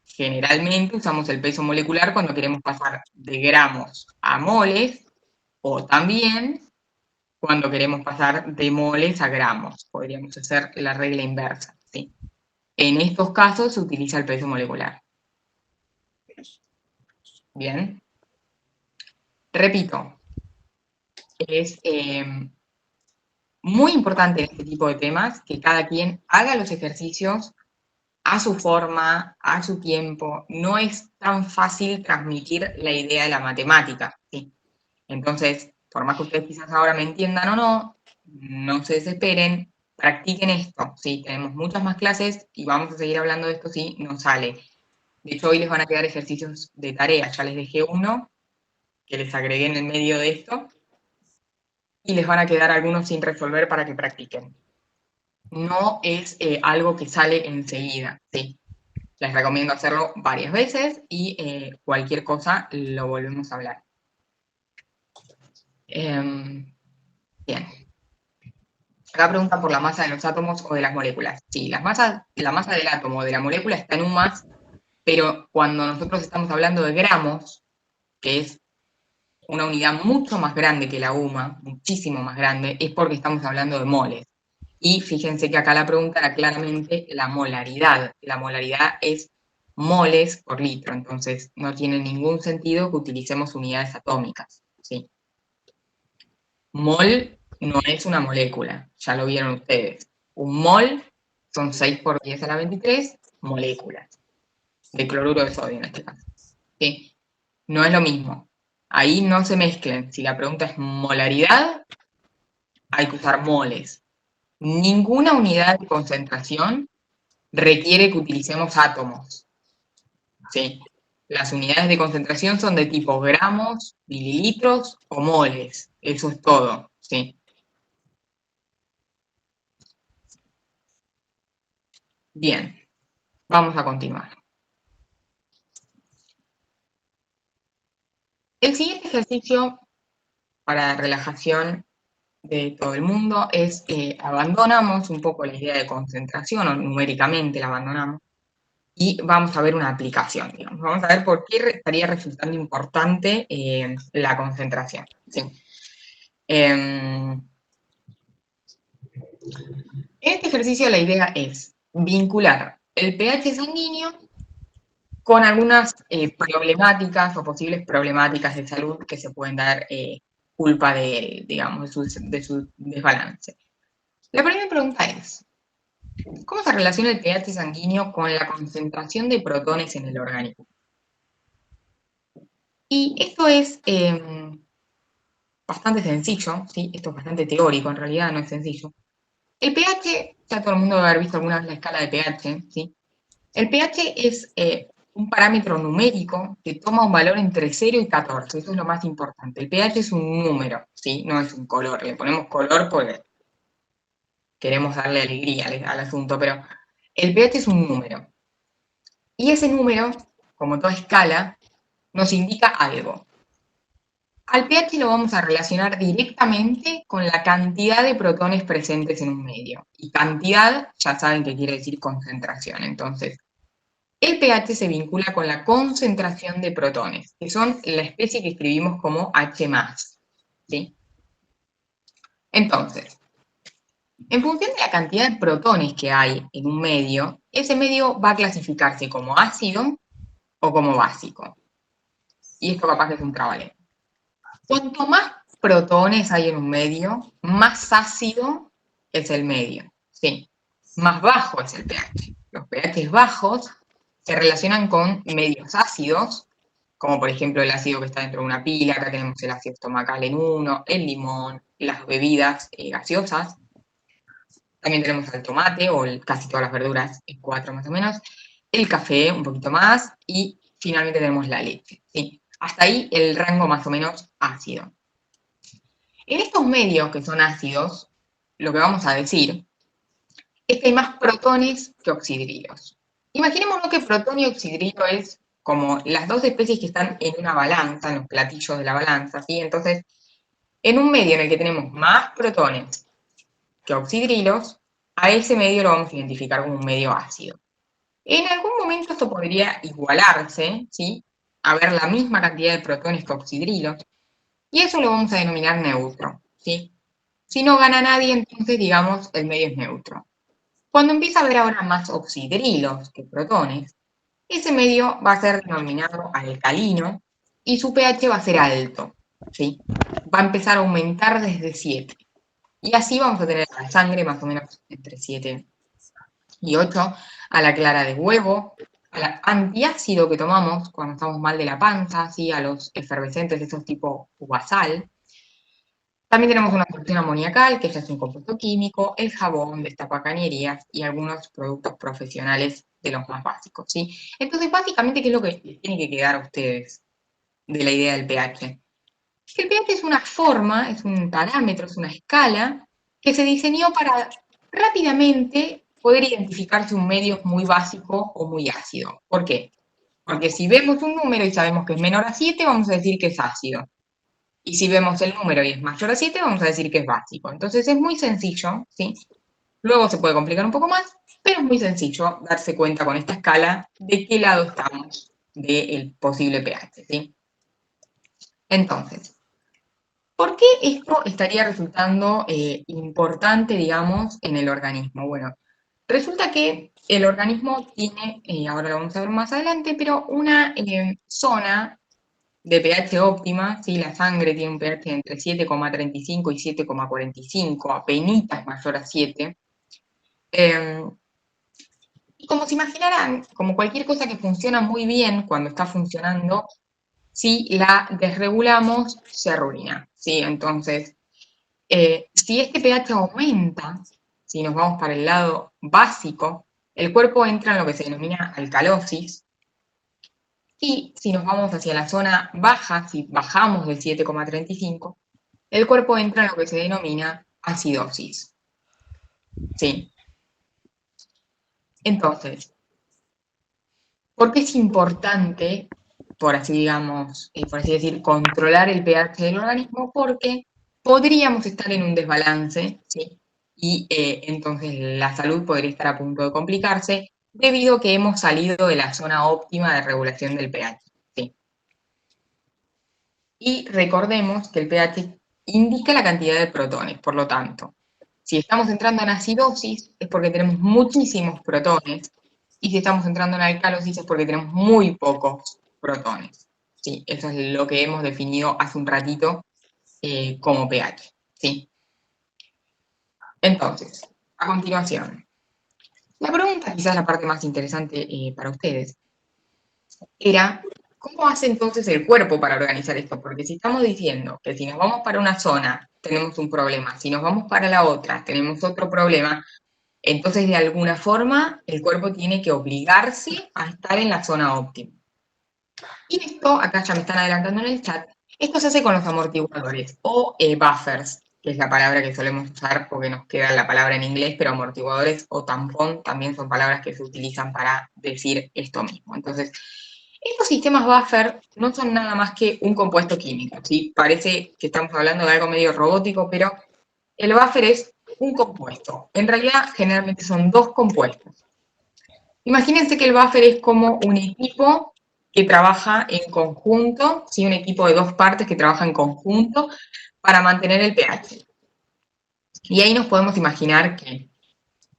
Speaker 2: Generalmente usamos el peso molecular cuando queremos pasar de gramos a moles, o también cuando queremos pasar de moles a gramos. Podríamos hacer la regla inversa, ¿sí? En estos casos se utiliza el peso molecular. Bien. Repito, es muy importante en este tipo de temas que cada quien haga los ejercicios a su forma, a su tiempo. No es tan fácil transmitir la idea de la matemática, ¿sí? Entonces, por más que ustedes quizás ahora me entiendan o no, no se desesperen, practiquen esto, ¿sí? Tenemos muchas más clases y vamos a seguir hablando de esto si nos sale. De hecho, hoy les van a quedar ejercicios de tarea, ya les dejé uno que les agregué en el medio de esto, y les van a quedar algunos sin resolver para que practiquen. No es algo que sale enseguida, ¿sí? Les recomiendo hacerlo varias veces y cualquier cosa lo volvemos a hablar. Bien. Acá preguntan por la masa de los átomos o de las moléculas. Sí, la masa del átomo o de la molécula está en un más, pero cuando nosotros estamos hablando de gramos, que es una unidad mucho más grande que la UMA, muchísimo más grande, es porque estamos hablando de moles. Y fíjense que acá la pregunta era claramente la molaridad. La molaridad es moles por litro, entonces no tiene ningún sentido que utilicemos unidades atómicas, ¿sí? Mol no es una molécula, ya lo vieron ustedes. Un mol son 6 por 10 a la 23 moléculas de cloruro de sodio en este caso, ¿sí? No es lo mismo. Ahí no se mezclen. Si la pregunta es molaridad, hay que usar moles. Ninguna unidad de concentración requiere que utilicemos átomos, ¿sí? Las unidades de concentración son de tipo gramos, mililitros o moles. Eso es todo, ¿sí? Bien, vamos a continuar. El siguiente ejercicio para relajación de todo el mundo es abandonamos un poco la idea de concentración, o numéricamente la abandonamos, y vamos a ver una aplicación, digamos. Vamos a ver por qué estaría resultando importante la concentración. ¿Sí? En este ejercicio la idea es vincular el pH sanguíneo con algunas problemáticas o posibles problemáticas de salud que se pueden dar culpa de, digamos, de su desbalance. La primera pregunta es, ¿cómo se relaciona el pH sanguíneo con la concentración de protones en el organismo? Y esto es bastante sencillo, ¿sí? Esto es bastante teórico, en realidad no es sencillo. El pH, ya todo el mundo debe haber visto alguna vez la escala de pH, ¿sí? El pH es un parámetro numérico que toma un valor entre 0 y 14, eso es lo más importante. El pH es un número, ¿sí? No es un color. Le ponemos color porque queremos darle alegría al asunto, pero el pH es un número. Y ese número, como toda escala, nos indica algo. Al pH lo vamos a relacionar directamente con la cantidad de protones presentes en un medio. Y cantidad, ya saben que quiere decir concentración. Entonces, el pH se vincula con la concentración de protones, que son la especie que escribimos como H+. ¿Sí? Entonces, en función de la cantidad de protones que hay en un medio, ese medio va a clasificarse como ácido o como básico. Y esto capaz que es un trabalengua. Cuanto más protones hay en un medio, más ácido es el medio. Sí, más bajo es el pH. Los pHs bajos se relacionan con medios ácidos, como por ejemplo el ácido que está dentro de una pila, acá tenemos el ácido estomacal en 1, el limón, las bebidas gaseosas. También tenemos el tomate o casi todas las verduras, en 4 más o menos, el café un poquito más y finalmente tenemos la leche. ¿Sí? Hasta ahí el rango más o menos ácido. En estos medios que son ácidos, lo que vamos a decir es que hay más protones que oxidrilos. Imaginémonos que protón y oxidrilo es como las dos especies que están en una balanza, en los platillos de la balanza, ¿sí? Entonces, en un medio en el que tenemos más protones que oxidrilos, a ese medio lo vamos a identificar como un medio ácido. En algún momento esto podría igualarse, ¿sí? Haber la misma cantidad de protones que oxidrilos, y eso lo vamos a denominar neutro, ¿sí? Si no gana nadie, entonces digamos el medio es neutro. Cuando empieza a haber ahora más oxidrilos que protones, ese medio va a ser denominado alcalino y su pH va a ser alto, ¿sí? Va a empezar a aumentar desde 7. Y así vamos a tener la sangre más o menos entre 7 y 8, a la clara de huevo, al antiácido que tomamos cuando estamos mal de la panza, ¿sí? A los efervescentes, estos tipo uvasal. También tenemos una solución amoniacal, que ya es un compuesto químico, el jabón, destapacañerías y algunos productos profesionales de los más básicos, ¿sí? Entonces, básicamente, ¿qué es lo que les tiene que quedar a ustedes de la idea del pH? El pH es una forma, es un parámetro, es una escala que se diseñó para rápidamente poder identificar si un medio es muy básico o muy ácido. ¿Por qué? Porque si vemos un número y sabemos que es menor a 7, vamos a decir que es ácido. Y si vemos el número y es mayor a 7, vamos a decir que es básico. Entonces es muy sencillo, ¿sí? Luego se puede complicar un poco más, pero es muy sencillo darse cuenta con esta escala de qué lado estamos del posible pH, ¿sí? Entonces, ¿por qué esto estaría resultando importante, digamos, en el organismo? Bueno, resulta que el organismo tiene, ahora lo vamos a ver más adelante, pero una zona de pH óptima, ¿sí? La sangre tiene un pH entre 7,35 y 7,45, apenitas mayor a 7. Y como se imaginarán, como cualquier cosa que funciona muy bien cuando está funcionando, si la desregulamos, se arruina, ¿sí? Entonces, si este pH aumenta, si nos vamos para el lado básico, el cuerpo entra en lo que se denomina alcalosis, y si nos vamos hacia la zona baja, si bajamos del 7,35, el cuerpo entra en lo que se denomina acidosis. ¿Sí? Entonces, ¿por qué es importante, por así digamos, por así decir, controlar el pH del organismo? Porque podríamos estar en un desbalance, ¿sí? Y entonces la salud podría estar a punto de complicarse debido a que hemos salido de la zona óptima de regulación del pH. ¿Sí? Y recordemos que el pH indica la cantidad de protones, por lo tanto, si estamos entrando en acidosis es porque tenemos muchísimos protones, y si estamos entrando en alcalosis es porque tenemos muy pocos protones. ¿Sí? Eso es lo que hemos definido hace un ratito como pH. ¿Sí? Entonces, a continuación, la pregunta, quizás la parte más interesante para ustedes, era cómo hace entonces el cuerpo para organizar esto, porque si estamos diciendo que si nos vamos para una zona tenemos un problema, si nos vamos para la otra tenemos otro problema, entonces de alguna forma el cuerpo tiene que obligarse a estar en la zona óptima. Y esto, acá ya me están adelantando en el chat, esto se hace con los amortiguadores o buffers, que es la palabra que solemos usar porque nos queda la palabra en inglés, pero amortiguadores o tampón también son palabras que se utilizan para decir esto mismo. Entonces, estos sistemas buffer no son nada más que un compuesto químico, ¿sí? Parece que estamos hablando de algo medio robótico, pero el buffer es un compuesto. En realidad, generalmente son dos compuestos. Imagínense que el buffer es como un equipo que trabaja en conjunto, ¿sí? Un equipo de dos partes que trabaja en conjunto para mantener el pH. Y ahí nos podemos imaginar que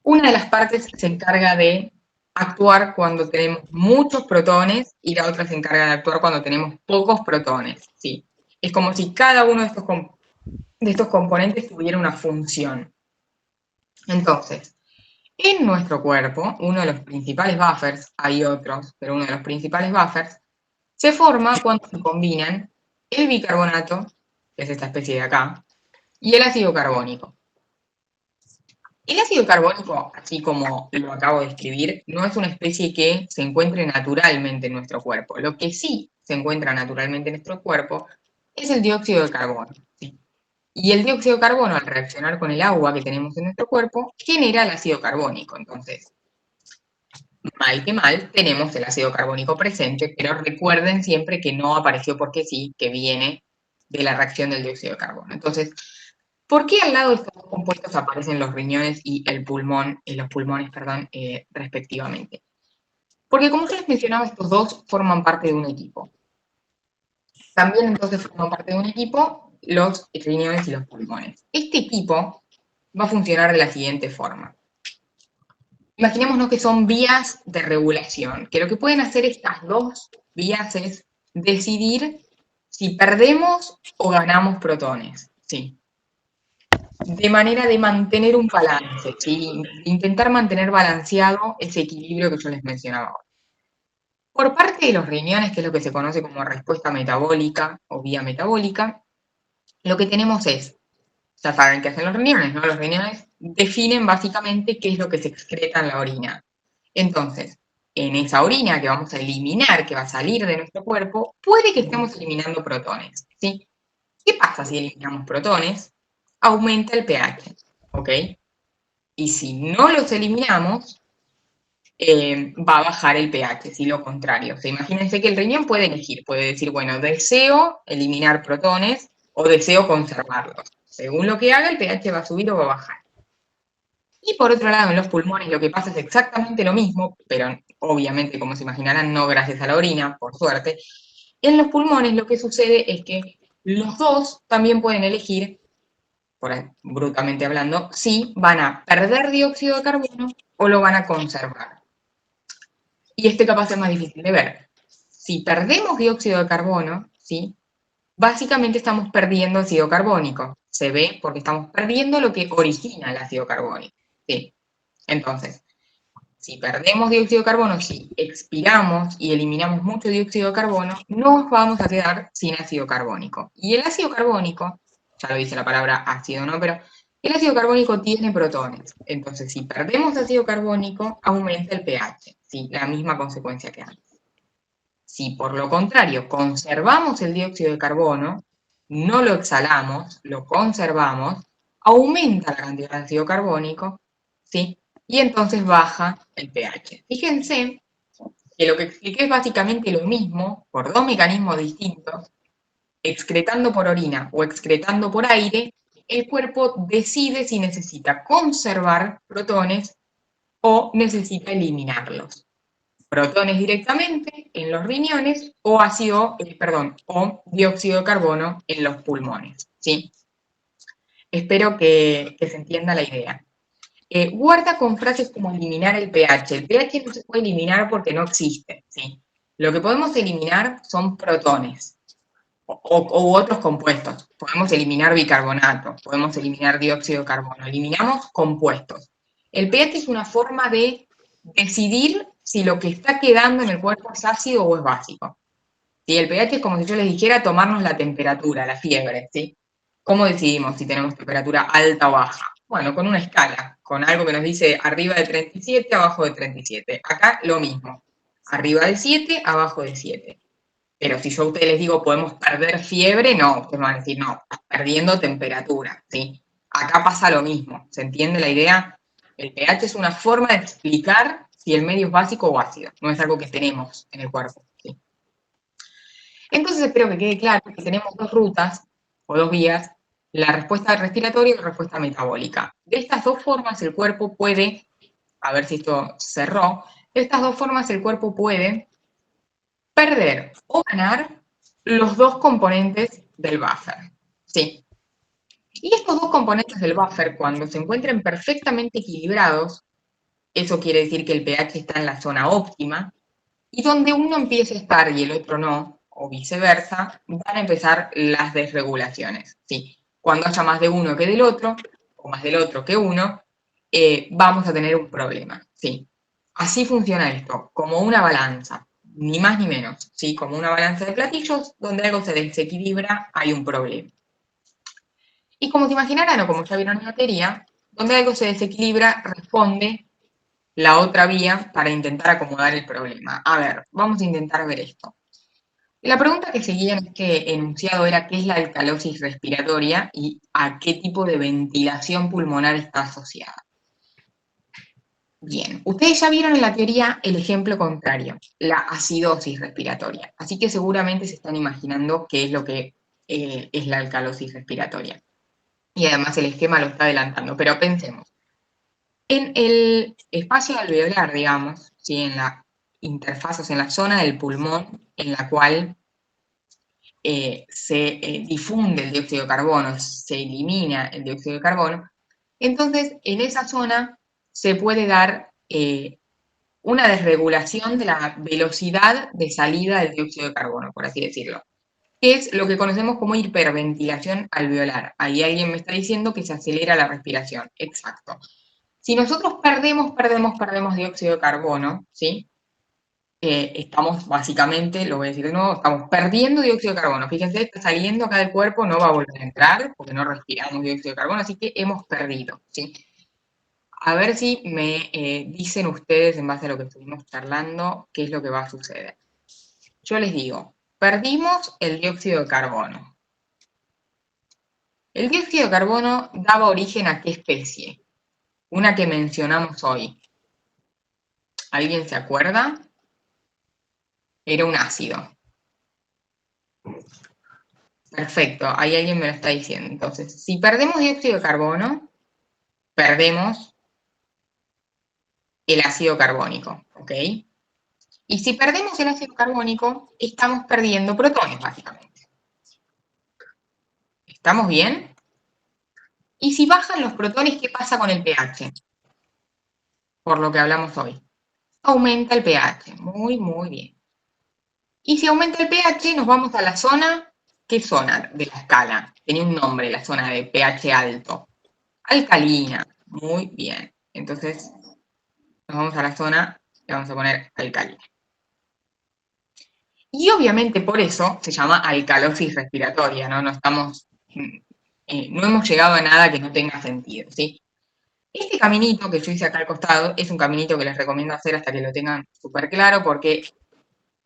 Speaker 2: una de las partes se encarga de actuar cuando tenemos muchos protones y la otra se encarga de actuar cuando tenemos pocos protones, ¿sí? Es como si cada uno de estos componentes tuviera una función. Entonces, en nuestro cuerpo, uno de los principales buffers, hay otros, pero uno de los principales buffers, se forma cuando se combinan el bicarbonato, que es esta especie de acá, y el ácido carbónico. El ácido carbónico, así como lo acabo de escribir, no es una especie que se encuentre naturalmente en nuestro cuerpo. Lo que sí se encuentra naturalmente en nuestro cuerpo es el dióxido de carbono, ¿sí? Y el dióxido de carbono, al reaccionar con el agua que tenemos en nuestro cuerpo, genera el ácido carbónico. Entonces, mal que mal, tenemos el ácido carbónico presente, pero recuerden siempre que no apareció porque sí, que viene de la reacción del dióxido de carbono. Entonces, ¿por qué al lado de estos dos compuestos aparecen los riñones y el pulmón, los pulmones, perdón, respectivamente? Porque como yo les mencionaba, estos dos forman parte de un equipo. También entonces forman parte de un equipo los riñones y los pulmones. Este equipo va a funcionar de la siguiente forma. Imaginémonos que son vías de regulación, que lo que pueden hacer estas dos vías es decidir si perdemos o ganamos protones, ¿sí? De manera de mantener un balance, ¿sí? Intentar mantener balanceado ese equilibrio que yo les mencionaba. Por parte de los riñones, que es lo que se conoce como respuesta metabólica o vía metabólica, lo que tenemos es, ya saben qué hacen los riñones, ¿no? Los riñones definen básicamente qué es lo que se excreta en la orina. Entonces, en esa orina que vamos a eliminar, que va a salir de nuestro cuerpo, puede que estemos eliminando protones, ¿sí? ¿Qué pasa si eliminamos protones? Aumenta el pH, ¿ok? Y si no los eliminamos, va a bajar el pH, si lo contrario. O sea, imagínense que el riñón puede elegir, puede decir, bueno, deseo eliminar protones o deseo conservarlos. Según lo que haga, el pH va a subir o va a bajar. Y por otro lado, en los pulmones lo que pasa es exactamente lo mismo, pero obviamente, como se imaginarán, no gracias a la orina, por suerte. En los pulmones lo que sucede es que los dos también pueden elegir, por ahí, brutamente hablando, si van a perder dióxido de carbono o lo van a conservar. Y este capaz es más difícil de ver. Si perdemos dióxido de carbono, ¿sí? Básicamente estamos perdiendo ácido carbónico. Se ve porque estamos perdiendo lo que origina el ácido carbónico. ¿Sí? Entonces, si perdemos dióxido de carbono, si expiramos y eliminamos mucho dióxido de carbono, nos vamos a quedar sin ácido carbónico. Y el ácido carbónico, ya lo dice la palabra ácido, ¿no? Pero el ácido carbónico tiene protones. Entonces, si perdemos ácido carbónico, aumenta el pH. ¿Sí? La misma consecuencia que antes. Si por lo contrario conservamos el dióxido de carbono, no lo exhalamos, lo conservamos, aumenta la cantidad de ácido carbónico, ¿sí? Y entonces baja el pH. Fíjense que lo que expliqué es básicamente lo mismo, por dos mecanismos distintos, excretando por orina o excretando por aire, el cuerpo decide si necesita conservar protones o necesita eliminarlos. Protones directamente en los riñones o o dióxido de carbono en los pulmones, ¿sí? Espero que se entienda la idea. Guarda con frases como eliminar el pH. El pH no se puede eliminar porque no existe, ¿sí? Lo que podemos eliminar son protones u otros compuestos. Podemos eliminar bicarbonato, podemos eliminar dióxido de carbono. Eliminamos compuestos. El pH es una forma de decidir si lo que está quedando en el cuerpo es ácido o es básico. ¿Sí? El pH es como si yo les dijera tomarnos la temperatura, la fiebre, ¿sí? ¿Cómo decidimos si tenemos temperatura alta o baja? Bueno, con una escala, con algo que nos dice arriba de 37, abajo de 37. Acá lo mismo, arriba de 7, abajo de 7. Pero si yo a ustedes les digo podemos perder fiebre, no, ustedes van a decir, no, estás perdiendo temperatura, ¿sí? Acá pasa lo mismo, ¿se entiende la idea? El pH es una forma de explicar si el medio es básico o ácido, no es algo que tenemos en el cuerpo, ¿sí? Entonces espero que quede claro que tenemos dos rutas o dos vías, la respuesta respiratoria y la respuesta metabólica. De estas dos formas el cuerpo puede, a ver si esto cerró, de estas dos formas el cuerpo puede perder o ganar los dos componentes del buffer. Sí. Y estos dos componentes del buffer, cuando se encuentren perfectamente equilibrados, eso quiere decir que el pH está en la zona óptima, y donde uno empiece a estar y el otro no, o viceversa, van a empezar las desregulaciones. ¿Sí? Cuando haya más de uno que del otro, o más del otro que uno, vamos a tener un problema. ¿Sí? Así funciona esto, como una balanza, ni más ni menos, ¿sí? Como una balanza de platillos, donde algo se desequilibra, hay un problema. Y como se imaginarán, o como ya vieron en la teoría, donde algo se desequilibra, responde la otra vía para intentar acomodar el problema. A ver, vamos a intentar ver esto. La pregunta que seguía en este enunciado era qué es la alcalosis respiratoria y a qué tipo de ventilación pulmonar está asociada. Bien, ustedes ya vieron en la teoría el ejemplo contrario, la acidosis respiratoria, así que seguramente se están imaginando qué es lo que es la alcalosis respiratoria. Y además el esquema lo está adelantando, pero pensemos. En el espacio alveolar, digamos, ¿sí? En la interfaz, o sea, en la zona del pulmón en la cual se difunde el dióxido de carbono, se elimina el dióxido de carbono, entonces en esa zona se puede dar una desregulación de la velocidad de salida del dióxido de carbono, por así decirlo, que es lo que conocemos como hiperventilación alveolar. Ahí alguien me está diciendo que se acelera la respiración. Exacto. Si nosotros perdemos dióxido de carbono, ¿sí? Estamos básicamente, lo voy a decir de nuevo, estamos perdiendo dióxido de carbono. Fíjense, está saliendo acá del cuerpo, no va a volver a entrar porque no respiramos dióxido de carbono, así que hemos perdido, ¿sí? A ver si me dicen ustedes, en base a lo que estuvimos charlando, qué es lo que va a suceder. Yo les digo, perdimos el dióxido de carbono. El dióxido de carbono daba origen a qué especie? Una que mencionamos hoy. ¿Alguien se acuerda? Era un ácido. Perfecto, ahí alguien me lo está diciendo. Entonces, si perdemos dióxido de carbono, perdemos el ácido carbónico, ¿ok? Y si perdemos el ácido carbónico, estamos perdiendo protones, básicamente. ¿Estamos bien? Y si bajan los protones, ¿qué pasa con el pH? Por lo que hablamos hoy. Aumenta el pH. Muy, muy bien. Y si aumenta el pH, nos vamos a la zona, ¿qué zona de la escala? Tenía un nombre, la zona de pH alto. Alcalina. Muy bien. Entonces, nos vamos a la zona, le vamos a poner alcalina. Y obviamente por eso se llama alcalosis respiratoria, ¿no? No hemos llegado a nada que no tenga sentido, ¿sí? Este caminito que yo hice acá al costado es un caminito que les recomiendo hacer hasta que lo tengan súper claro porque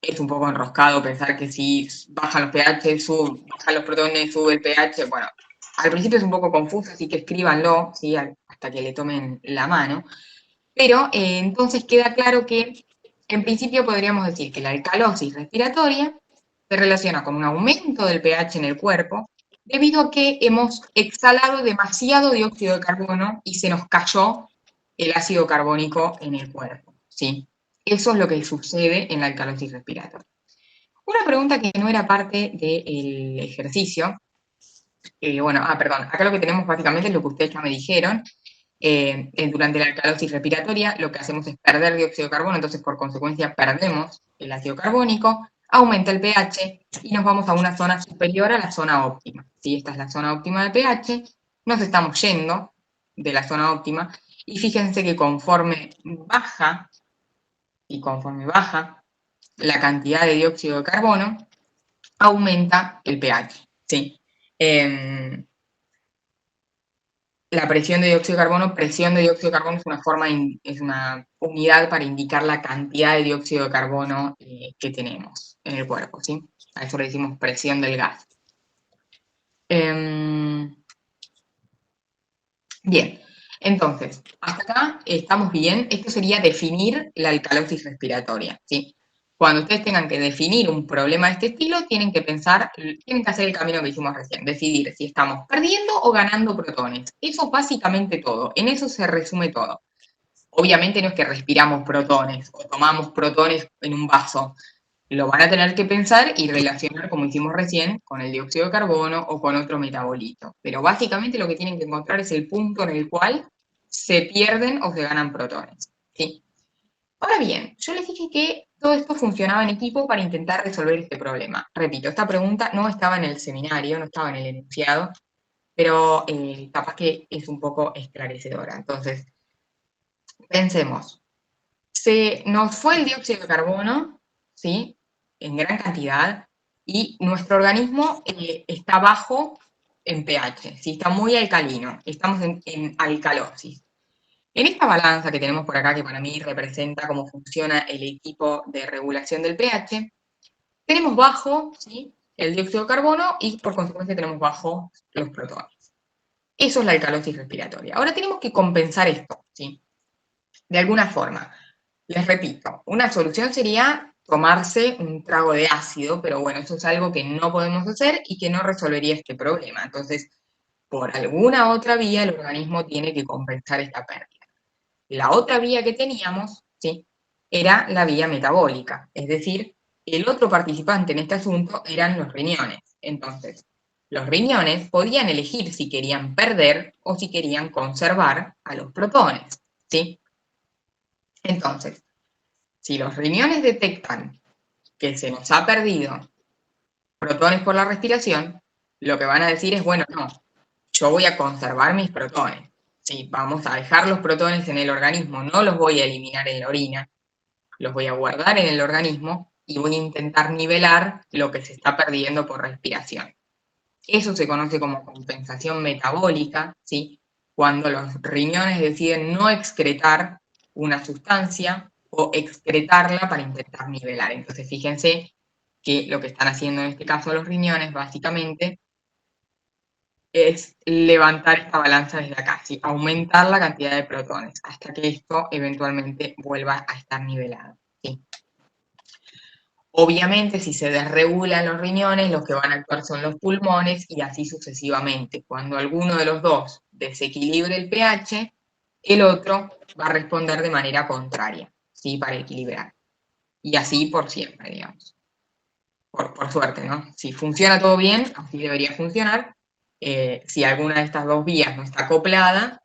Speaker 2: es un poco enroscado pensar que si bajan los pH, bajan los protones, sube el pH. Bueno, al principio es un poco confuso, así que escríbanlo, ¿sí? Hasta que le tomen la mano. Pero entonces queda claro que en principio podríamos decir que la alcalosis respiratoria se relaciona con un aumento del pH en el cuerpo debido a que hemos exhalado demasiado dióxido de carbono y se nos cayó el ácido carbónico en el cuerpo, ¿sí? Eso es lo que sucede en la alcalosis respiratoria. Una pregunta que no era parte del ejercicio, perdón, acá lo que tenemos básicamente es lo que ustedes ya me dijeron. Durante la alcalosis respiratoria lo que hacemos es perder dióxido de carbono, entonces por consecuencia perdemos el ácido carbónico, aumenta el pH y nos vamos a una zona superior a la zona óptima. ¿Sí? Esta es la zona óptima de pH, nos estamos yendo de la zona óptima y fíjense que conforme baja la cantidad de dióxido de carbono, aumenta el pH. ¿Sí? La presión de dióxido de carbono es una unidad para indicar la cantidad de dióxido de carbono que tenemos en el cuerpo, ¿sí? A eso le decimos presión del gas. Bien, entonces, hasta acá estamos bien. Esto sería definir la alcalosis respiratoria, ¿sí? Cuando ustedes tengan que definir un problema de este estilo, tienen que hacer el camino que hicimos recién, decidir si estamos perdiendo o ganando protones. Eso es básicamente todo, en eso se resume todo. Obviamente no es que respiramos protones o tomamos protones en un vaso. Lo van a tener que pensar y relacionar, como hicimos recién, con el dióxido de carbono o con otro metabolito. Pero básicamente lo que tienen que encontrar es el punto en el cual se pierden o se ganan protones, ¿sí? Ahora bien, yo les dije que todo esto funcionaba en equipo para intentar resolver este problema. Repito, esta pregunta no estaba en el seminario, no estaba en el enunciado, pero capaz que es un poco esclarecedora. Entonces, pensemos, se nos fue el dióxido de carbono, ¿sí? En gran cantidad, y nuestro organismo está bajo en pH, ¿sí? Está muy alcalino, estamos en alcalosis. En esta balanza que tenemos por acá, que para mí representa cómo funciona el equipo de regulación del pH, tenemos bajo, ¿sí?, el dióxido de carbono y por consecuencia tenemos bajo los protones. Eso es la alcalosis respiratoria. Ahora tenemos que compensar esto, ¿sí?, de alguna forma. Les repito, una solución sería tomarse un trago de ácido, pero bueno, eso es algo que no podemos hacer y que no resolvería este problema. Entonces, por alguna otra vía, el organismo tiene que compensar esta pérdida. La otra vía que teníamos, ¿sí?, era la vía metabólica, es decir, el otro participante en este asunto eran los riñones. Entonces, los riñones podían elegir si querían perder o si querían conservar a los protones, ¿sí? Entonces, si los riñones detectan que se nos ha perdido protones por la respiración, lo que van a decir es, bueno, no, yo voy a conservar mis protones. Sí, vamos a dejar los protones en el organismo, no los voy a eliminar en la orina, los voy a guardar en el organismo y voy a intentar nivelar lo que se está perdiendo por respiración. Eso se conoce como compensación metabólica, ¿sí?, cuando los riñones deciden no excretar una sustancia o excretarla para intentar nivelar. Entonces, fíjense que lo que están haciendo en este caso los riñones básicamente es levantar esta balanza desde acá, ¿sí?, aumentar la cantidad de protones hasta que esto eventualmente vuelva a estar nivelado, ¿sí? Obviamente, si se desregulan los riñones, los que van a actuar son los pulmones y así sucesivamente. Cuando alguno de los dos desequilibre el pH, el otro va a responder de manera contraria, ¿sí?, para equilibrar. Y así por siempre, digamos. Por suerte, ¿no? Si funciona todo bien, así debería funcionar. Si alguna de estas dos vías no está acoplada,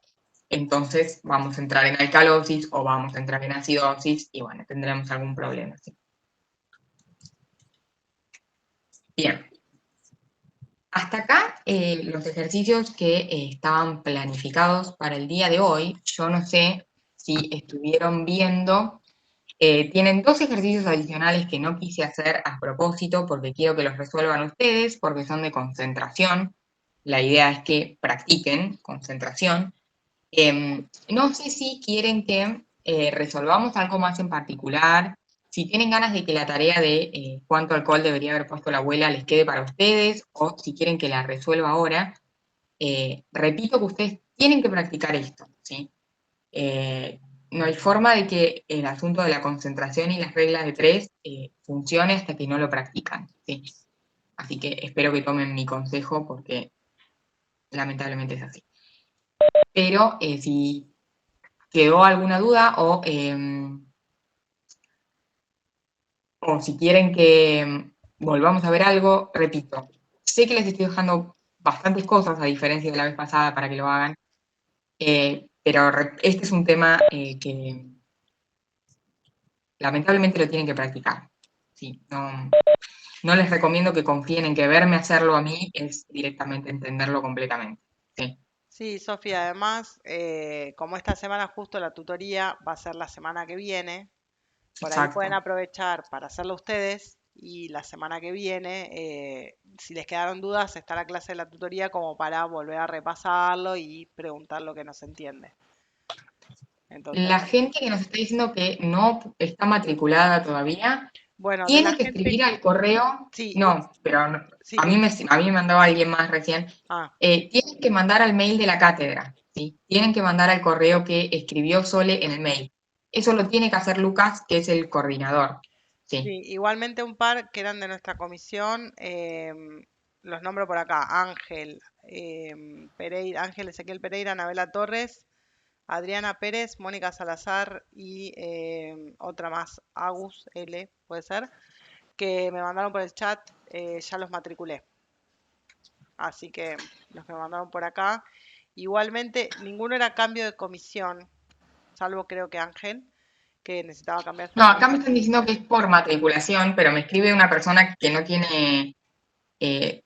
Speaker 2: entonces vamos a entrar en alcalosis o vamos a entrar en acidosis y bueno, tendremos algún problema, ¿sí? Bien. Hasta acá los ejercicios que estaban planificados para el día de hoy. Yo no sé si estuvieron viendo, tienen dos ejercicios adicionales que no quise hacer a propósito porque quiero que los resuelvan ustedes, porque son de concentración. La idea es que practiquen concentración. No sé si quieren que resolvamos algo más en particular, si tienen ganas de que la tarea de cuánto alcohol debería haber puesto la abuela les quede para ustedes, o si quieren que la resuelva ahora. Repito que ustedes tienen que practicar esto, ¿sí? No hay forma de que el asunto de la concentración y las reglas de tres funcione hasta que no lo practican, ¿sí? Así que espero que tomen mi consejo porque lamentablemente es así. Pero si quedó alguna duda o si quieren que volvamos a ver algo, repito, sé que les estoy dejando bastantes cosas a diferencia de la vez pasada para que lo hagan, pero este es un tema que lamentablemente lo tienen que practicar. Sí, no les recomiendo que confíen en que verme hacerlo a mí es directamente entenderlo completamente. Sí,
Speaker 1: Sí, Sofía, además, como esta semana justo la tutoría va a ser la semana que viene, por ahí pueden
Speaker 2: exacto.
Speaker 1: aprovechar para hacerlo ustedes y la semana que viene, si les quedaron dudas, está la clase de la tutoría como para volver a repasarlo y preguntar lo que no se entiende. Entonces,
Speaker 2: La gente que nos está diciendo que no está matriculada todavía,
Speaker 1: bueno, de la
Speaker 2: tiene que
Speaker 1: gente,
Speaker 2: escribir al correo,
Speaker 1: sí,
Speaker 2: no, pero
Speaker 1: sí,
Speaker 2: a mí me mandaba alguien más recién,
Speaker 1: ah,
Speaker 2: tienen que mandar al mail de la cátedra, ¿sí? Tienen que mandar al correo que escribió Sole en el mail. Eso lo tiene que hacer Lucas, que es el coordinador, ¿sí?
Speaker 1: sí, igualmente un par que eran de nuestra comisión, los nombro por acá, Ángel, Pereira, Ángel Ezequiel Pereira, Anabela Torres, Adriana Pérez, Mónica Salazar y otra más, Agus L, puede ser, que me mandaron por el chat, ya los matriculé. Así que los que me mandaron por acá. Igualmente, ninguno era cambio de comisión, salvo creo que Ángel, que necesitaba cambiar su
Speaker 2: No, acá me
Speaker 1: autorización
Speaker 2: están diciendo que es por matriculación, pero me escribe una persona que no tiene,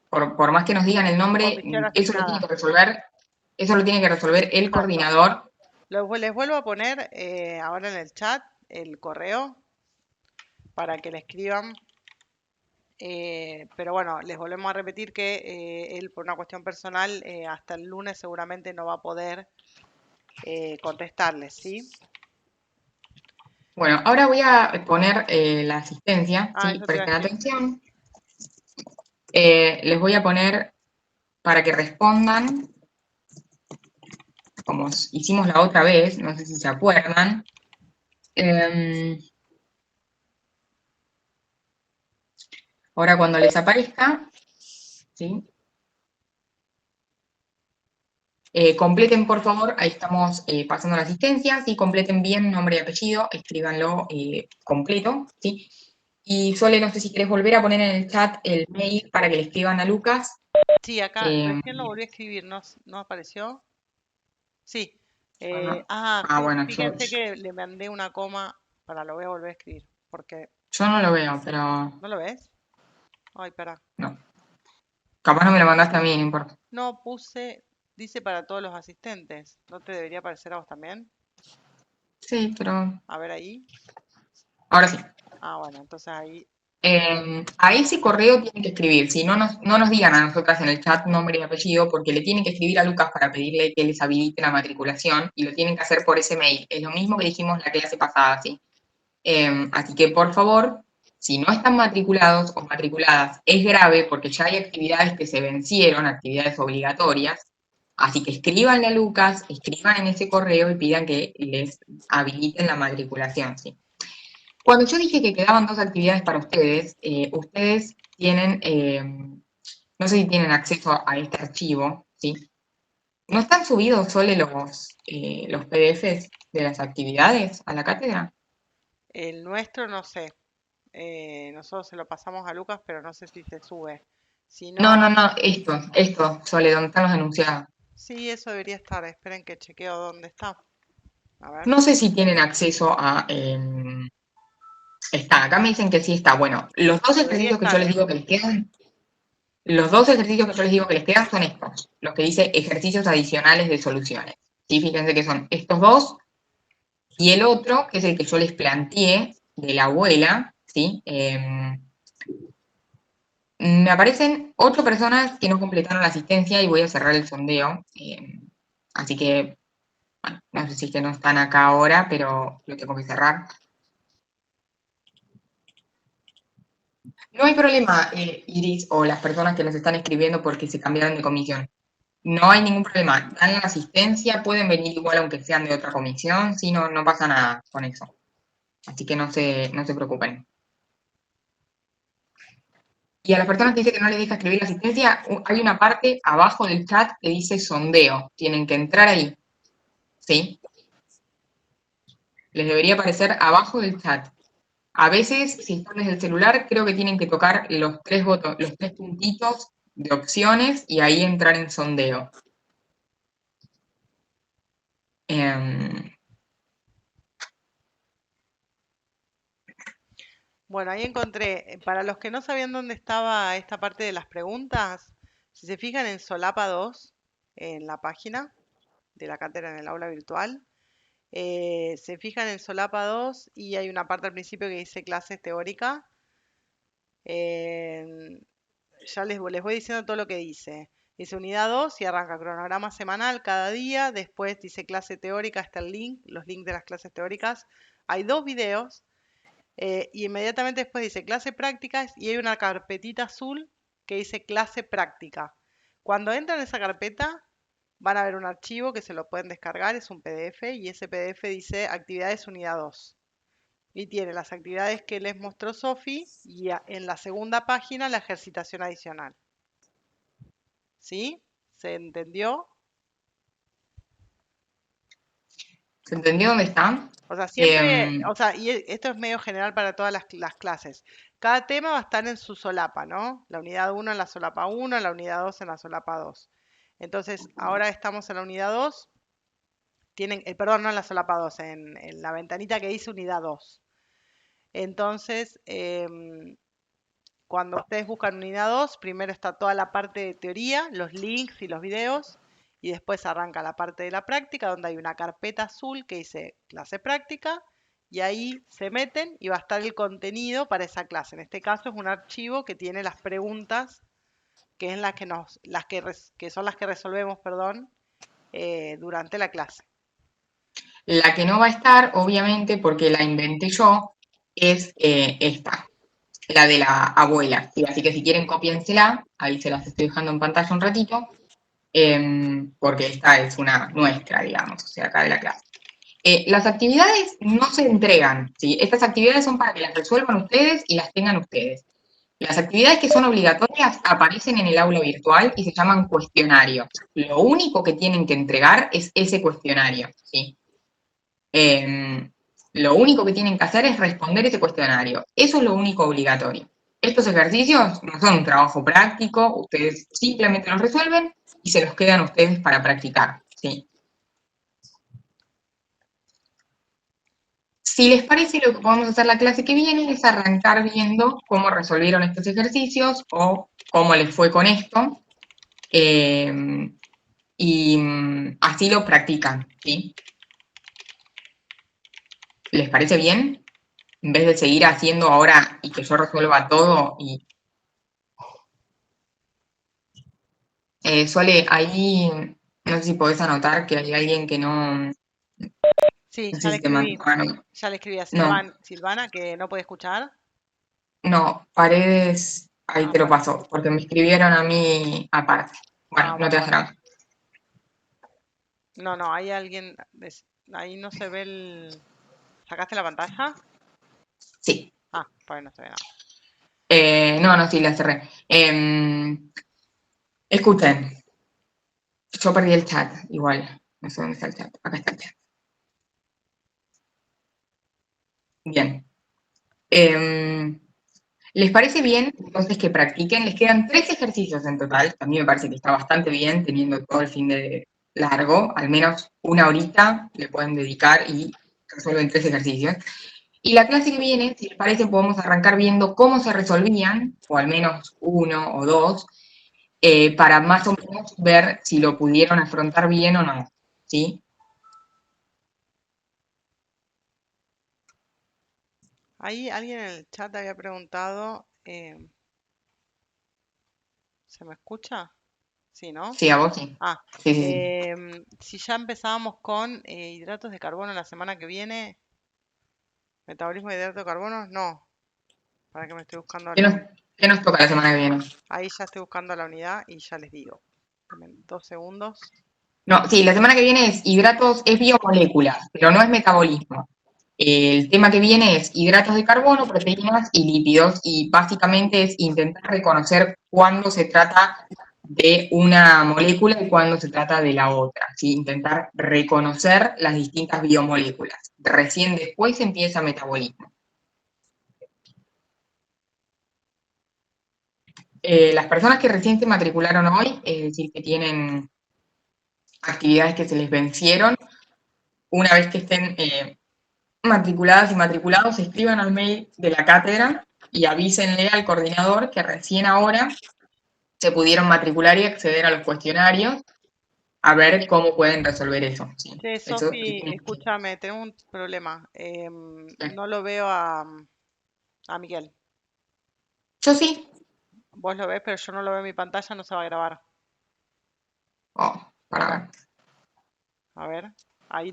Speaker 2: por más que nos digan el nombre,
Speaker 1: comisión
Speaker 2: eso lo tiene
Speaker 1: asignada.
Speaker 2: que resolver, eso lo tiene que resolver el
Speaker 1: Exacto.
Speaker 2: coordinador.
Speaker 1: Les vuelvo a poner ahora en el chat el correo para que le escriban. Pero bueno, les volvemos a repetir que él por una cuestión personal hasta el lunes seguramente no va a poder contestarles, ¿sí?
Speaker 2: Bueno, ahora voy a poner la asistencia,
Speaker 1: Ah,
Speaker 2: ¿sí?
Speaker 1: eso te iba a
Speaker 2: Presten
Speaker 1: escribir.
Speaker 2: atención. Les voy a poner para que respondan, como hicimos la otra vez, no sé si se acuerdan. Em, Ahora cuando les aparezca, ¿sí? Completen, por favor, ahí estamos pasando la asistencia, sí, completen bien nombre y apellido, escríbanlo completo, ¿sí? Y Sole, no sé si querés volver a poner en el chat el mail para que le escriban a Lucas.
Speaker 1: Sí, acá
Speaker 2: Eh,
Speaker 1: recién lo volví a escribir, ¿no, no apareció? Sí.
Speaker 2: yo no- bueno,
Speaker 1: Fíjense que le mandé una coma para lo voy a volver a escribir. Porque,
Speaker 2: yo no lo veo, pero
Speaker 1: ¿no lo ves? Ay, pará.
Speaker 2: no. Capaz no me lo mandaste a mí, no importa.
Speaker 1: No puse, dice para todos los asistentes. ¿No te debería aparecer a vos también?
Speaker 2: Sí, pero
Speaker 1: A ver ahí.
Speaker 2: ahora sí.
Speaker 1: Ah, bueno, entonces ahí.
Speaker 2: A ese correo tienen que escribir, si no nos digan a nosotras en el chat nombre y apellido, porque le tienen que escribir a Lucas para pedirle que les habilite la matriculación y lo tienen que hacer por ese mail. Es lo mismo que dijimos la clase pasada, ¿sí? Así que por favor, si no están matriculados o matriculadas, es grave porque ya hay actividades que se vencieron, actividades obligatorias. Así que escríbanle a Lucas, escriban en ese correo y pidan que les habiliten la matriculación, ¿sí? Cuando yo dije que quedaban dos actividades para ustedes, ustedes tienen, no sé si tienen acceso a este archivo, ¿sí? ¿No están subidos solo los PDFs de las actividades a la cátedra?
Speaker 1: El nuestro no sé. Nosotros se lo pasamos a Lucas, pero no sé si se sube. Si
Speaker 2: No, no,
Speaker 1: no,
Speaker 2: no, esto, Sole, donde están los enunciados.
Speaker 1: sí, eso debería estar. Esperen que chequeo dónde está. A ver.
Speaker 2: No sé si tienen acceso a... está, acá me dicen que sí está. Bueno, los dos
Speaker 1: Debería
Speaker 2: ejercicios que yo
Speaker 1: estar,
Speaker 2: les
Speaker 1: ¿eh?
Speaker 2: digo que les quedan, los dos ejercicios que yo les digo que les quedan son estos, los que dice ejercicios adicionales de soluciones. ¿Sí? Fíjense que son estos dos y el otro, que es el que yo les planteé de la abuela, ¿sí? Me aparecen 8 personas que no completaron la asistencia y voy a cerrar el sondeo. Así que, bueno, no sé si es que no están acá ahora, pero lo tengo que cerrar. No hay problema, Iris, o las personas que nos están escribiendo porque se cambiaron de comisión. No hay ningún problema. Dan la asistencia, pueden venir igual aunque sean de otra comisión, sí, no, no pasa nada con eso. Así que no se preocupen. Y a las personas que dicen que no les deja escribir la asistencia, hay una parte abajo del chat que dice sondeo. Tienen que entrar ahí, ¿sí? Les debería aparecer abajo del chat. A veces, si están desde el celular, creo que tienen que tocar los tres puntitos de opciones y ahí entrar en sondeo. Em,
Speaker 1: Bueno, ahí encontré, para los que no sabían dónde estaba esta parte de las preguntas, si se fijan en Solapa 2, en la página de la cátedra en el aula virtual, se fijan en Solapa 2 y hay una parte al principio que dice clases teóricas. em, ya les voy diciendo todo lo que dice. Dice unidad 2 y arranca cronograma semanal cada día. Después dice clase teórica, está el link, los links de las clases teóricas. Hay dos videos y inmediatamente después dice clase prácticas y hay una carpetita azul que dice clase práctica. Cuando entran en esa carpeta van a ver un archivo que se lo pueden descargar, es un PDF y ese PDF dice actividades unidad 2. Y tiene las actividades que les mostró Sofi y en la segunda página la ejercitación adicional. ¿Sí? ¿Se entendió?
Speaker 2: ¿Se entendió dónde están?
Speaker 1: O sea, siempre,
Speaker 2: Em,
Speaker 1: o sea, y esto es medio general para todas las clases. Cada tema va a estar en su solapa, ¿no? La unidad 1 en la solapa 1, la unidad 2 en la solapa 2. Entonces, ahora estamos en la unidad 2, tienen, perdón, no en la solapa 2, en la ventanita que dice unidad 2. Entonces, cuando ustedes buscan unidad 2, primero está toda la parte de teoría, los links y los videos, y después arranca la parte de la práctica, donde hay una carpeta azul que dice clase práctica, y ahí se meten y va a estar el contenido para esa clase. En este caso es un archivo que tiene las preguntas, que es que son las que resolvemos, perdón, durante la clase.
Speaker 2: La que no va a estar, obviamente, porque la inventé yo, es esta, la de la abuela. ¿Sí? Así que si quieren, cópiensela. Ahí se las estoy dejando en pantalla un ratito, porque esta es una nuestra, digamos, o sea, acá de la clase. Las actividades no se entregan, ¿sí? Estas actividades son para que las resuelvan ustedes y las tengan ustedes. Las actividades que son obligatorias aparecen en el aula virtual y se llaman cuestionarios. Lo único que tienen que entregar es ese cuestionario, ¿sí? Lo único que tienen que hacer es responder ese cuestionario. Eso es lo único obligatorio. Estos ejercicios no son un trabajo práctico, ustedes simplemente los resuelven y se los quedan a ustedes para practicar, ¿sí? Si les parece, lo que podemos hacer la clase que viene es arrancar viendo cómo resolvieron estos ejercicios o cómo les fue con esto. Y así lo practican, ¿sí? ¿Les parece bien? En vez de seguir haciendo ahora y que yo resuelva todo y Sole, ahí no sé si podés anotar que hay alguien que no,
Speaker 1: Sí,
Speaker 2: no
Speaker 1: ya
Speaker 2: sé
Speaker 1: le
Speaker 2: si te mandó,
Speaker 1: escribí. Ya le escribí a
Speaker 2: no,
Speaker 1: Silvana que no puede escuchar.
Speaker 2: no, Paredes, ahí
Speaker 1: Ah,
Speaker 2: te lo paso, porque me escribieron a mí aparte. Bueno, no te
Speaker 1: bueno,
Speaker 2: das
Speaker 1: bueno.
Speaker 2: drama.
Speaker 1: No, no, hay alguien. Ahí no se ve el. ¿Sacaste la pantalla?
Speaker 2: Sí,
Speaker 1: Ah, pues no se ve nada.
Speaker 2: no, no, sí, la cerré. Escuchen, yo perdí el chat, igual, no sé dónde está el chat, acá está el chat. Bien. ¿Les parece bien entonces que practiquen? Les quedan 3 ejercicios en total. A mí me parece que está bastante bien teniendo todo el fin de largo. Al menos una horita le pueden dedicar y resuelven 3 ejercicios. Y la clase que viene, si les parece, podemos arrancar viendo cómo se resolvían, o al menos uno o dos, para más o menos ver si lo pudieron afrontar bien o no. ¿Sí?
Speaker 1: Ahí alguien en el chat había preguntado. ¿Se me escucha? Sí, ¿no?
Speaker 2: Sí, a vos sí.
Speaker 1: Ah,
Speaker 2: Sí, sí, sí.
Speaker 1: si ya empezábamos con hidratos de carbono la semana que viene, metabolismo de hidratos de carbono, no. Para que me estoy buscando
Speaker 2: ¿Qué nos, qué nos toca la semana que viene?
Speaker 1: ahí ya estoy buscando la unidad y ya les digo. Denme 2 segundos.
Speaker 2: No, sí, la semana que viene es hidratos, es biomoléculas, pero no es metabolismo. El tema que viene es hidratos de carbono, proteínas y lípidos, y básicamente es intentar reconocer cuándo se trata de una molécula y cuándo se trata de la otra, ¿sí? Intentar reconocer las distintas biomoléculas. Recién después empieza metabolismo. Las personas que recién se matricularon hoy, es decir, que tienen actividades que se les vencieron, una vez que estén matriculadas y matriculados, escriban al mail de la cátedra y avísenle al coordinador que recién ahora se pudieron matricular y acceder a los cuestionarios, a ver cómo pueden resolver eso. ¿Sí?
Speaker 1: Che,
Speaker 2: Eso
Speaker 1: Sofi, escúchame, tengo un problema. No lo veo a Miguel.
Speaker 2: yo sí.
Speaker 1: Vos lo ves, pero yo no lo veo en mi pantalla, no se va a grabar.
Speaker 2: Oh, para ver.
Speaker 1: A ver,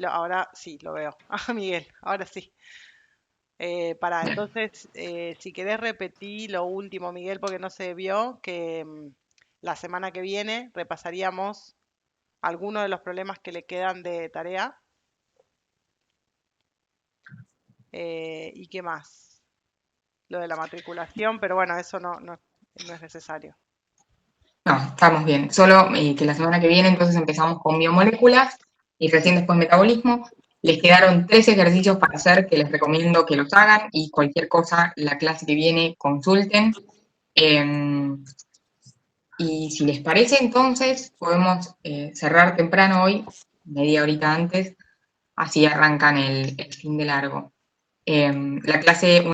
Speaker 1: ahora sí lo veo. Ah, Miguel, ahora sí.
Speaker 2: Bien.
Speaker 1: Entonces, si querés repetir lo último, Miguel, porque no se vio, que la semana que viene repasaríamos algunos de los problemas que le quedan de tarea. ¿Y qué más? Lo de la matriculación, pero bueno, eso no es necesario.
Speaker 2: No, estamos bien. Solo que la semana que viene entonces empezamos con biomoléculas y recién después metabolismo. Les quedaron 3 ejercicios para hacer que les recomiendo que los hagan y cualquier cosa, la clase que viene, consulten. Eh, Y si les parece, entonces podemos cerrar temprano hoy, media horita antes, así arrancan el fin de largo. La clase